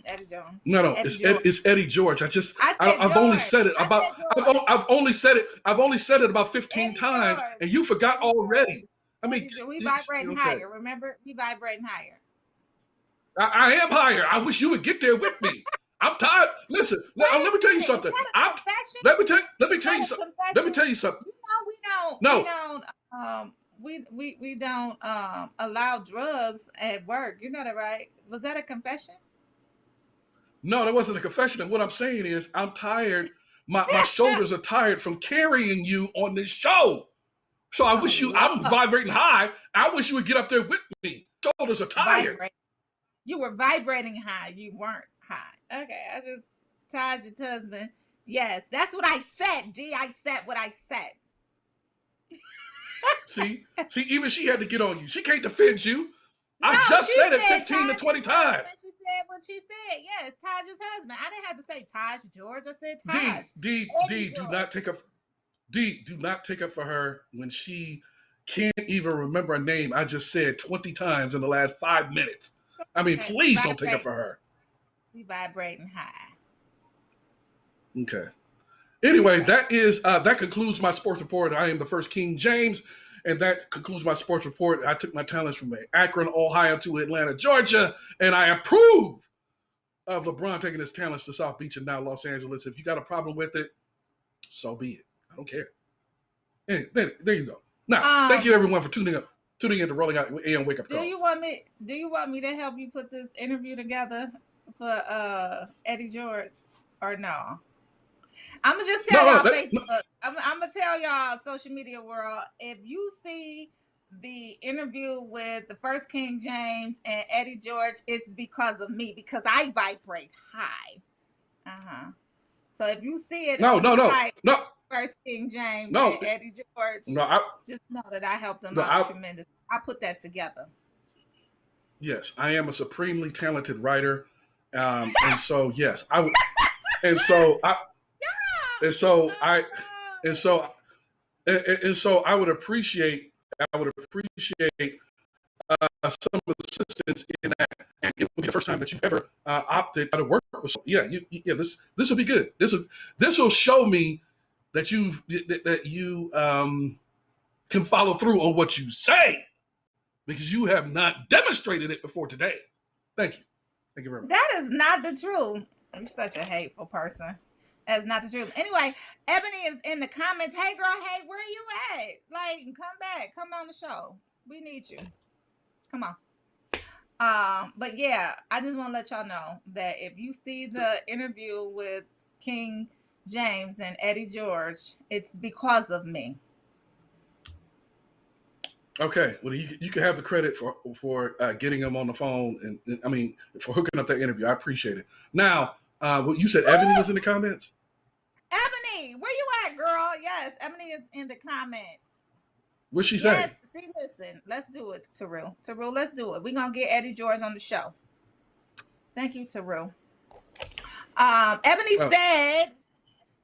Eddie Jones. No, it's Eddie George. I've only said it about I've only said it about 15 Eddie times, George. and you forgot already. I mean, we vibrating higher. Remember, we vibrating higher. I am higher. I wish you would get there with me. I'm tired. Listen, let me tell you something. Let me tell you something. Let me tell you something. We don't allow drugs at work. You know that, right? Was that a confession? No, that wasn't a confession. And what I'm saying is, I'm tired. My shoulders are tired from carrying you on this show. So I wish I'm vibrating high. I wish you would get up there with me. Shoulders are tired. You were vibrating high. You weren't high. Okay, Taj's husband. Yes, that's what I said, D. I said what I said. See, even she had to get on you. She can't defend you. I just said it 15 to 20 times. She said what she said. Yeah, it's Taj's husband. I didn't have to say Taj George. I said Taj. D, do not take up. D, do not take up for her when she can't even remember a name I just said 20 times in the last 5 minutes. I mean, please don't take up for her. We vibrating high. Okay. Anyway, that concludes my sports report. I am the first King James, and that concludes my sports report. I took my talents from Akron, Ohio to Atlanta, Georgia, and I approve of LeBron taking his talents to South Beach and now Los Angeles. If you got a problem with it, so be it. I don't care. There you go. Now, thank you everyone for tuning in to Rolling Out AM Wake Up Call. Do you want me to help you put this interview together for Eddie George or no? I'm gonna just tell y'all Facebook. I'm gonna tell y'all social media world. If you see the interview with the first King James and Eddie George, it's because of me, because I vibrate high. So if you see it on the site, first King James and Eddie George, just know that I helped them out tremendous. I put that together. Yes, I am a supremely talented writer, and so yes, I would, and so I would appreciate some assistance in that, and it will be the first time that you've ever opted to work with. This will be good. This will show me that you can follow through on what you say, because you have not demonstrated it before today. Thank you. Thank you very much. That is not the truth. You're such a hateful person. That's not the truth. Anyway, Ebony is in the comments. Hey, girl. Hey, where you at? Like, come back. Come on the show. We need you. Come on. But yeah, I just want to let y'all know that if you see the interview with King James and Eddie George, it's because of me. Okay, well, you can have the credit for getting him on the phone, and I mean, for hooking up that interview. I appreciate it. Now, you said Ebony was in the comments? Ebony, where you at, girl? Yes, Ebony is in the comments. What's she saying? Yes, see, listen, let's do it, Teru. Teru, let's do it. We're going to get Eddie George on the show. Thank you, Teru. Ebony said,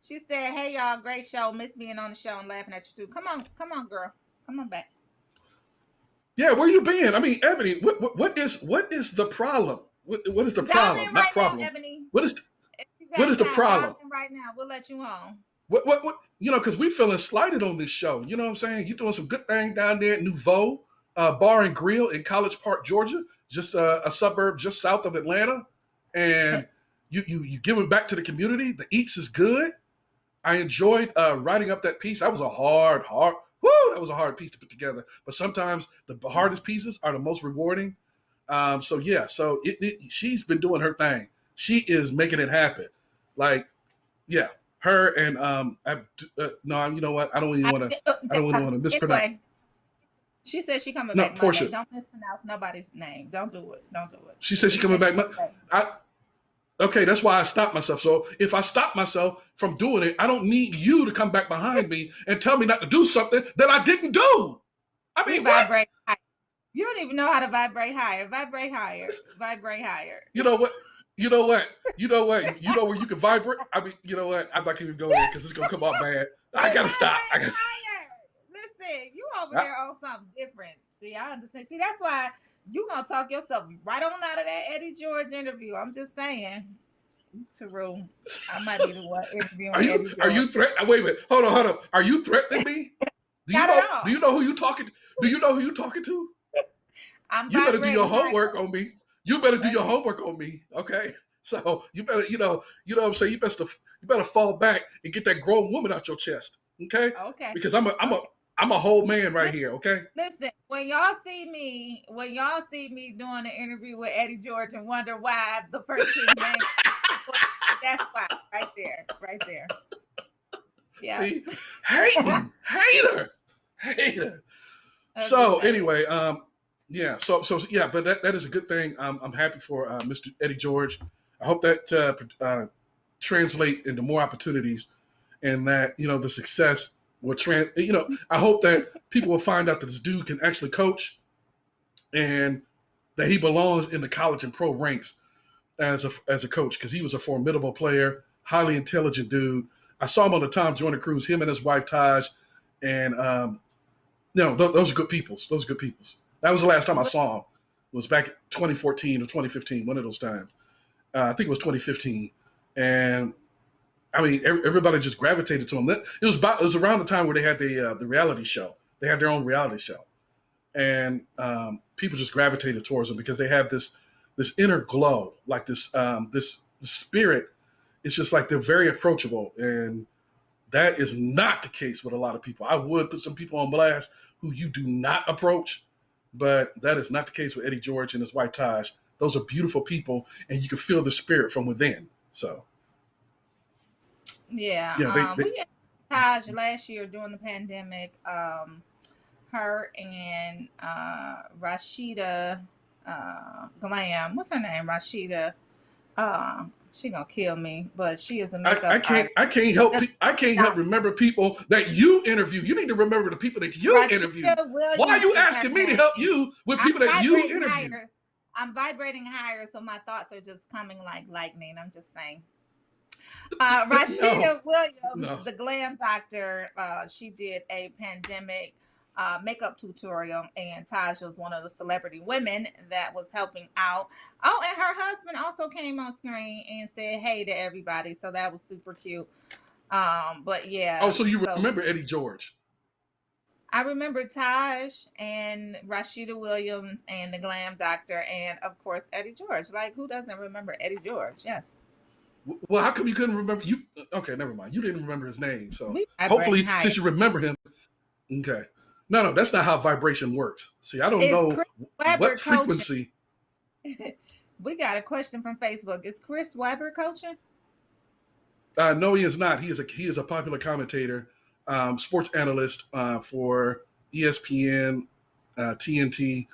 she said, hey, y'all, great show. Miss being on the show and laughing at you, too. Come on, girl. Come on back. Yeah, where you been? I mean, Ebony, what is the problem? What is the problem? Not problem. Now, Ebony. What is the problem? Right now, we'll let you on. What? You know, because we feeling slighted on this show. You know what I'm saying? You're doing some good thing down there at Nouveau Bar and Grill in College Park, Georgia, just a suburb just south of Atlanta, and you giving back to the community. The eats is good. I enjoyed writing up that piece. That was a hard. That was a hard piece to put together. But sometimes the hardest pieces are the most rewarding. So she's been doing her thing. She is making it happen. Like, yeah, her and no, you know what? I don't even want to mispronounce. Anyway, she said she coming back Monday. Don't mispronounce nobody's name. Don't do it. She said she coming back. Okay, that's why I stopped myself. So if I stop myself from doing it, I don't need you to come back behind me and tell me not to do something that I didn't do. I mean, vibrate higher. You don't even know how to vibrate higher. Vibrate higher. Vibrate higher. You know what? You know where you can vibrate? I mean, you know what? I'm not even going there because it's going to come out bad. I got to stop. Listen, you over there on something different. See, I understand. See, that's why you going to talk yourself right on out of that Eddie George interview. I'm just saying. Teru, I might be the one interviewing Eddie George. Are you threatening? Wait a minute. Hold on. Are you threatening me? Do you know who you talking to? Do you know who you talking to? You better do your homework on me. You better do your homework on me, okay? So you better, you know what I'm saying? You better fall back and get that grown woman out your chest, okay? Okay. Because I'm a whole man right here, okay? Listen, when y'all see me doing an interview with Eddie George and wonder why the first King James, that's why, right there. Yeah. See, hater. So anyway, yeah, so yeah, but that is a good thing. I'm happy for Mr. Eddie George. I hope that translate into more opportunities, and that the success will I hope that people will find out that this dude can actually coach, and that he belongs in the college and pro ranks as a coach, because he was a formidable player, highly intelligent dude. I saw him on the Tom Joyner cruise. Him and his wife Taj, and those are good peoples. Those are good peoples. That was the last time I saw him. It was back in 2014 or 2015, one of those times. I think it was 2015. And I mean, everybody just gravitated to him. It was around the time where they had the reality show. They had their own reality show. And people just gravitated towards him because they have this inner glow, like this spirit. It's just like they're very approachable. And That is not the case with a lot of people. I would put some people on blast who you do not approach, but that is not the case with Eddie George and his wife Taj. Those are beautiful people, and you can feel the spirit from within. So, yeah, we had Taj last year during the pandemic. Her and Rashida Glam. What's her name? Rashida. She gonna kill me, but she is a makeup artist. I can't help remember people that you interview. You need to remember the people that you interview. Why are you asking me to help you with people that you interview? Higher. I'm vibrating higher, so my thoughts are just coming like lightning. I'm just saying. Rashida Williams, the glam doctor, she did a pandemic makeup tutorial, and Taj was one of the celebrity women that was helping out. Oh, and her husband also came on screen and said hey to everybody, so that was super cute. But yeah. Oh, so you remember Eddie George? I remember Taj and Rashida Williams and the glam doctor, and of course Eddie George. Like, who doesn't remember Eddie George? Yes. Well, how come you couldn't remember? Okay, never mind. You didn't remember his name, so hopefully, since you remember him, okay. No, that's not how vibration works. See, I don't know what frequency. We got a question from Facebook. Is Chris Webber coaching? No, he is not. He is a popular commentator, sports analyst for ESPN, TNT.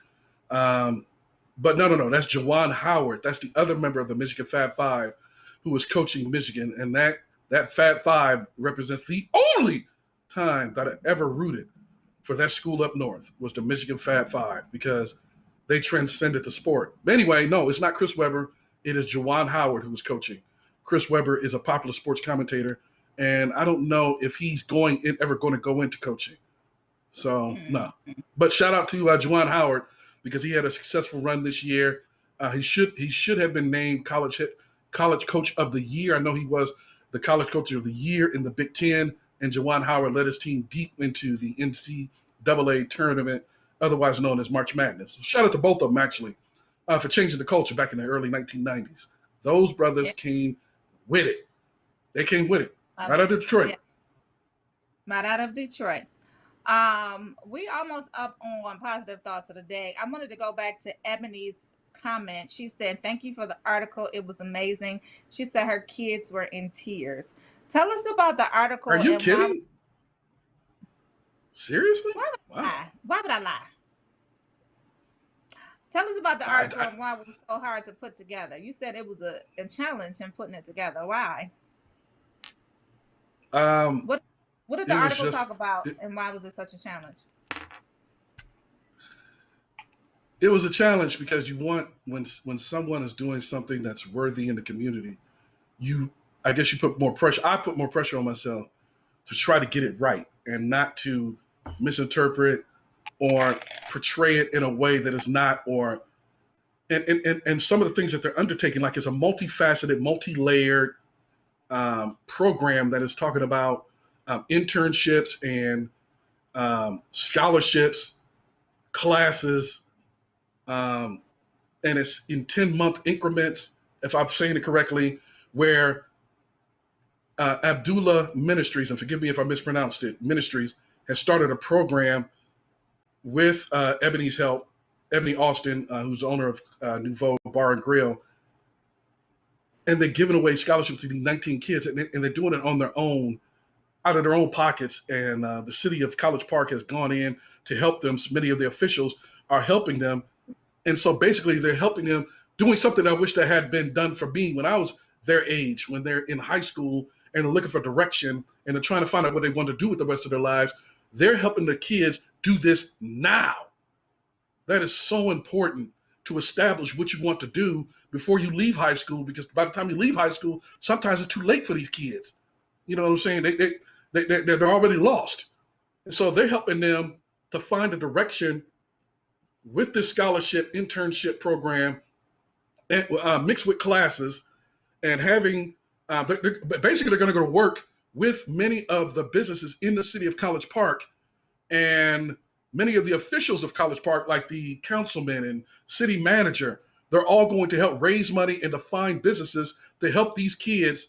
But no, that's Juwan Howard. That's the other member of the Michigan Fab Five who is coaching Michigan, and that Fab Five represents the only time that I ever rooted for that school up north was the Michigan Fab Five, because they transcended the sport. But anyway, no, it's not Chris Webber. It is Juwan Howard who was coaching. Chris Webber is a popular sports commentator, and I don't know if he's ever going to go into coaching. So, no. But shout out to Juwan Howard, because he had a successful run this year. He should have been named college coach of the year. I know he was the college coach of the year in the Big Ten, and Juwan Howard led his team deep into the NCAA tournament, otherwise known as March Madness. So shout out to both of them, actually, for changing the culture back in the early 1990s. Those brothers came with it. They came with it. Right out of Detroit. Yeah. Right out of Detroit. We almost up on positive thoughts of the day. I wanted to go back to Ebony's comment. She said, thank you for the article. It was amazing. She said her kids were in tears. Tell us about the article. Are you kidding? Seriously? Why would I lie? Tell us about the article and why it was so hard to put together. You said it was a challenge in putting it together. Why? What did the article talk about, and why was it such a challenge? It was a challenge because you want, when someone is doing something that's worthy in the community, I guess you put more pressure. I put more pressure on myself to try to get it right and not to misinterpret or portray it in a way that is not, and some of the things that they're undertaking, like it's a multifaceted, multi-layered program that is talking about internships and scholarships, classes, and it's in 10-month increments, if I'm saying it correctly, where Abdullah Ministries, and forgive me if I mispronounced it, Ministries, has started a program with Ebony's help, Ebony Austin, who's the owner of Nouveau Bar and Grill, and they're giving away scholarships to these 19 kids, and they're doing it on their own, out of their own pockets, and the city of College Park has gone in to help them. So many of the officials are helping them, and so basically they're helping them, doing something I wish that had been done for me when I was their age, when they're in high school and they're looking for direction and they're trying to find out what they want to do with the rest of their lives. They're helping the kids do this now. That is so important, to establish what you want to do before you leave high school, because by the time you leave high school, sometimes it's too late for these kids. You know what I'm saying? They're already lost. And so they're helping them to find a direction with this scholarship internship program, and mixed with classes, and having, basically they're going to go to work with many of the businesses in the city of College Park, and many of the officials of College Park, like the councilman and city manager. They're all going to help raise money and to find businesses to help these kids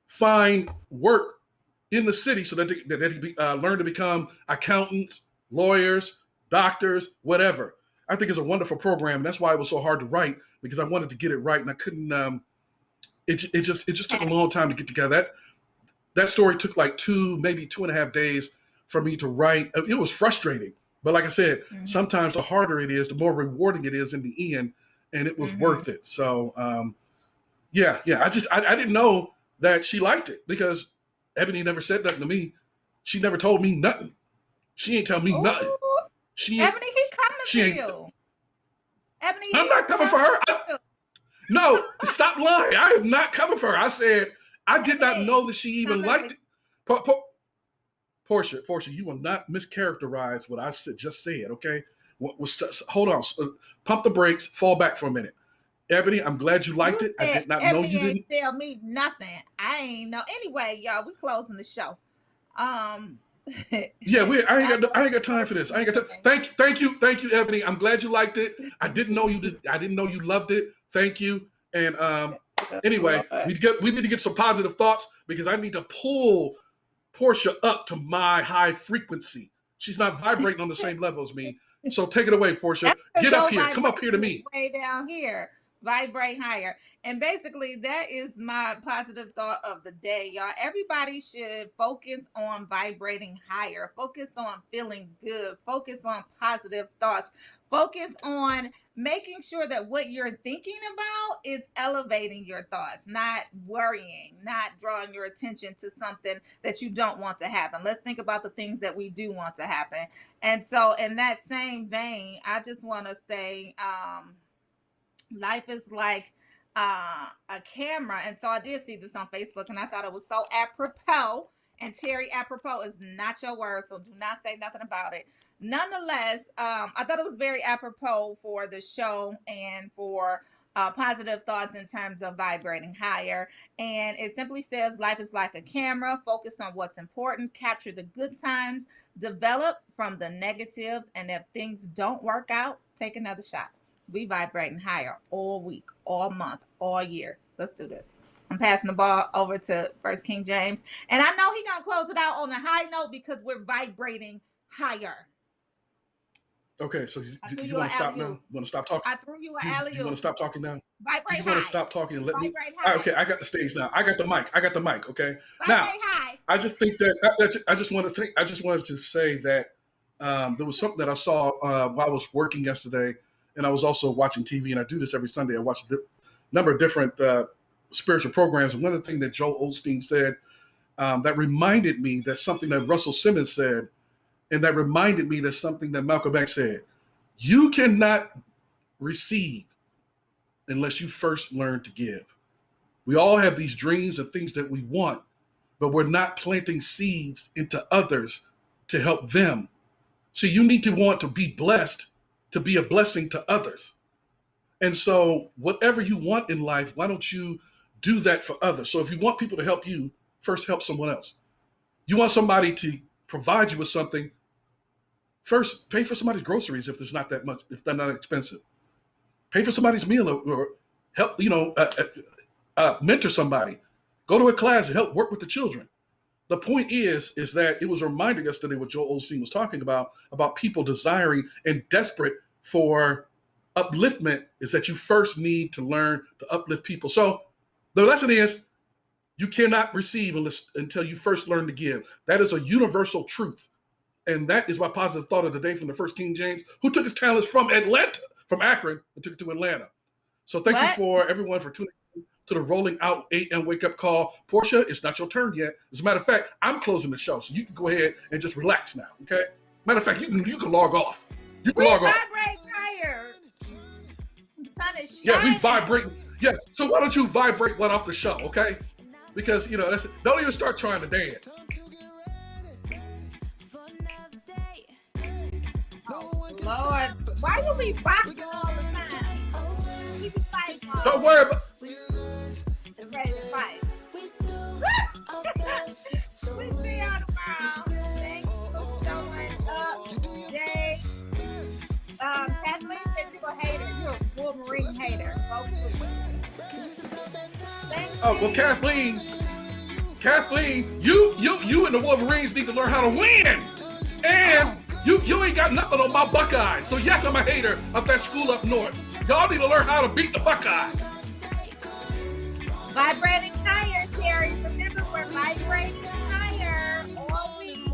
find work in the city so that they learn to become accountants, lawyers, doctors, whatever. I think it's a wonderful program. And that's why it was so hard to write, because I wanted to get it right. And I couldn't, it just took a long time to get together. That story took like maybe 2.5 days for me to write. It was frustrating. But like I said, sometimes the harder it is, the more rewarding it is in the end. And it was worth it. So, yeah. I didn't know that she liked it, because Ebony never said nothing to me. She never told me nothing. She ain't tell me nothing. Ebony, he coming for you. Ebony, I'm not coming for her. No, stop lying. I am not coming for her. I said I did not know that she even liked it. Portia, you will not mischaracterize what I just said, okay? Hold on. Pump the brakes. Fall back for a minute. Ebony, I'm glad you liked it. I did not know you didn't. Ain't tell me nothing. I ain't know. Anyway, y'all, we closing the show. Yeah, I ain't got time for this. I ain't got time. Thank you, Ebony. I'm glad you liked it. I didn't know you did. I didn't know you loved it. Thank you. And anyway, we need to get some positive thoughts, because I need to pull Portia up to my high frequency. She's not vibrating on the same level as me. So take it away, Portia. Get up here. Come up here to me. Way down here. Vibrate higher. And basically, that is my positive thought of the day, y'all. Everybody should focus on vibrating higher. Focus on feeling good. Focus on positive thoughts. Focus on making sure that what you're thinking about is elevating your thoughts, not worrying, not drawing your attention to something that you don't want to happen. Let's think about the things that we do want to happen. And so in that same vein, I just want to say, life is like a camera. And so I did see this on Facebook, and I thought it was so apropos. And Terry, apropos is not your word, so do not say nothing about it. Nonetheless, I thought it was very apropos for the show and for positive thoughts in terms of vibrating higher. And it simply says, life is like a camera. Focus on what's important. Capture the good times. Develop from the negatives. And if things don't work out, take another shot. We vibrating higher all week, all month, all year. Let's do this. I'm passing the ball over to First King James. And I know he's going to close it out on a high note, because we're vibrating higher. Okay, so you want to stop now? You want to stop talking? I threw you an alley-oop. You want to stop talking now? Vibrate you high. Want to stop talking and let me? High. Okay, I got the stage now. I got the mic. Okay. Vibrate Now, high. I just think that I just wanted to say that there was something that I saw while I was working yesterday, and I was also watching TV. And I do this every Sunday. I watch a number of different spiritual programs. And one of the things that Joel Osteen said that reminded me that something that Russell Simmons said. And that reminded me that something that Malcolm X said: you cannot receive unless you first learn to give. We all have these dreams and things that we want, but we're not planting seeds into others to help them. So you need to want to be blessed to be a blessing to others. And so whatever you want in life, why don't you do that for others? So if you want people to help you, first help someone else. You want somebody to provide you with something, first pay for somebody's groceries if there's not that much, if they're not expensive. Pay for somebody's meal, or help, mentor somebody. Go to a class and help work with the children. The point is that it was a reminder yesterday what Joel Osteen was talking about people desiring and desperate for upliftment, is that you first need to learn to uplift people. So the lesson is, you cannot receive until you first learn to give. That is a universal truth. And that is my positive thought of the day from the First King James, who took his talents from Akron, and took it to Atlanta. So thank you for everyone for tuning in to the Rolling Out 8 Wake Up Call. Portia, it's not your turn yet. As a matter of fact, I'm closing the show, so you can go ahead and just relax now, okay? Matter of fact, you can log off. You can log off. We vibrate higher. The sun is shining. Yeah, we vibrate. Yeah, so why don't you vibrate one off the show, okay? Because, don't even start trying to dance. Lord, why do we box all the time? We be fighting all Don't worry about it's ready to fight. We see y'all tomorrow. Thanks for showing up today. Kathleen said you're a hater. You're a Wolverine hater. Oh, well, Kathleen Kathleen, you and the Wolverines need to learn how to win. And you ain't got nothing on my Buckeyes. So yes, I'm a hater of that school up north. Y'all need to learn how to beat the Buckeyes. Vibrating higher, Terry. Remember, we're vibrating higher all week,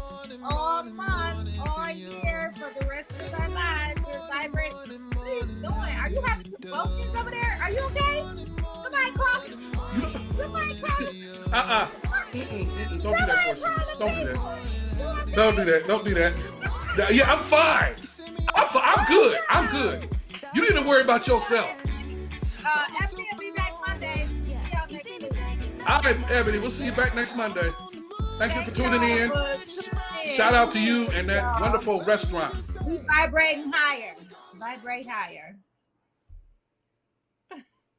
all month, all year, for the rest of our lives. We're vibrating. What are you doing? Are you having convulsions over there? Are you okay? Somebody call me. Somebody call me. Don't do that, Portia. Don't do that. Don't do that. Don't do that. Yeah, I'm fine. I'm good. I'm good. You need to worry about yourself. Ebony will be back Monday. See y'all next week. All right, Ebony, we'll see you back next Monday. Thank you for tuning in. Shout out to you and that wonderful restaurant. We vibrating higher. Vibrate higher.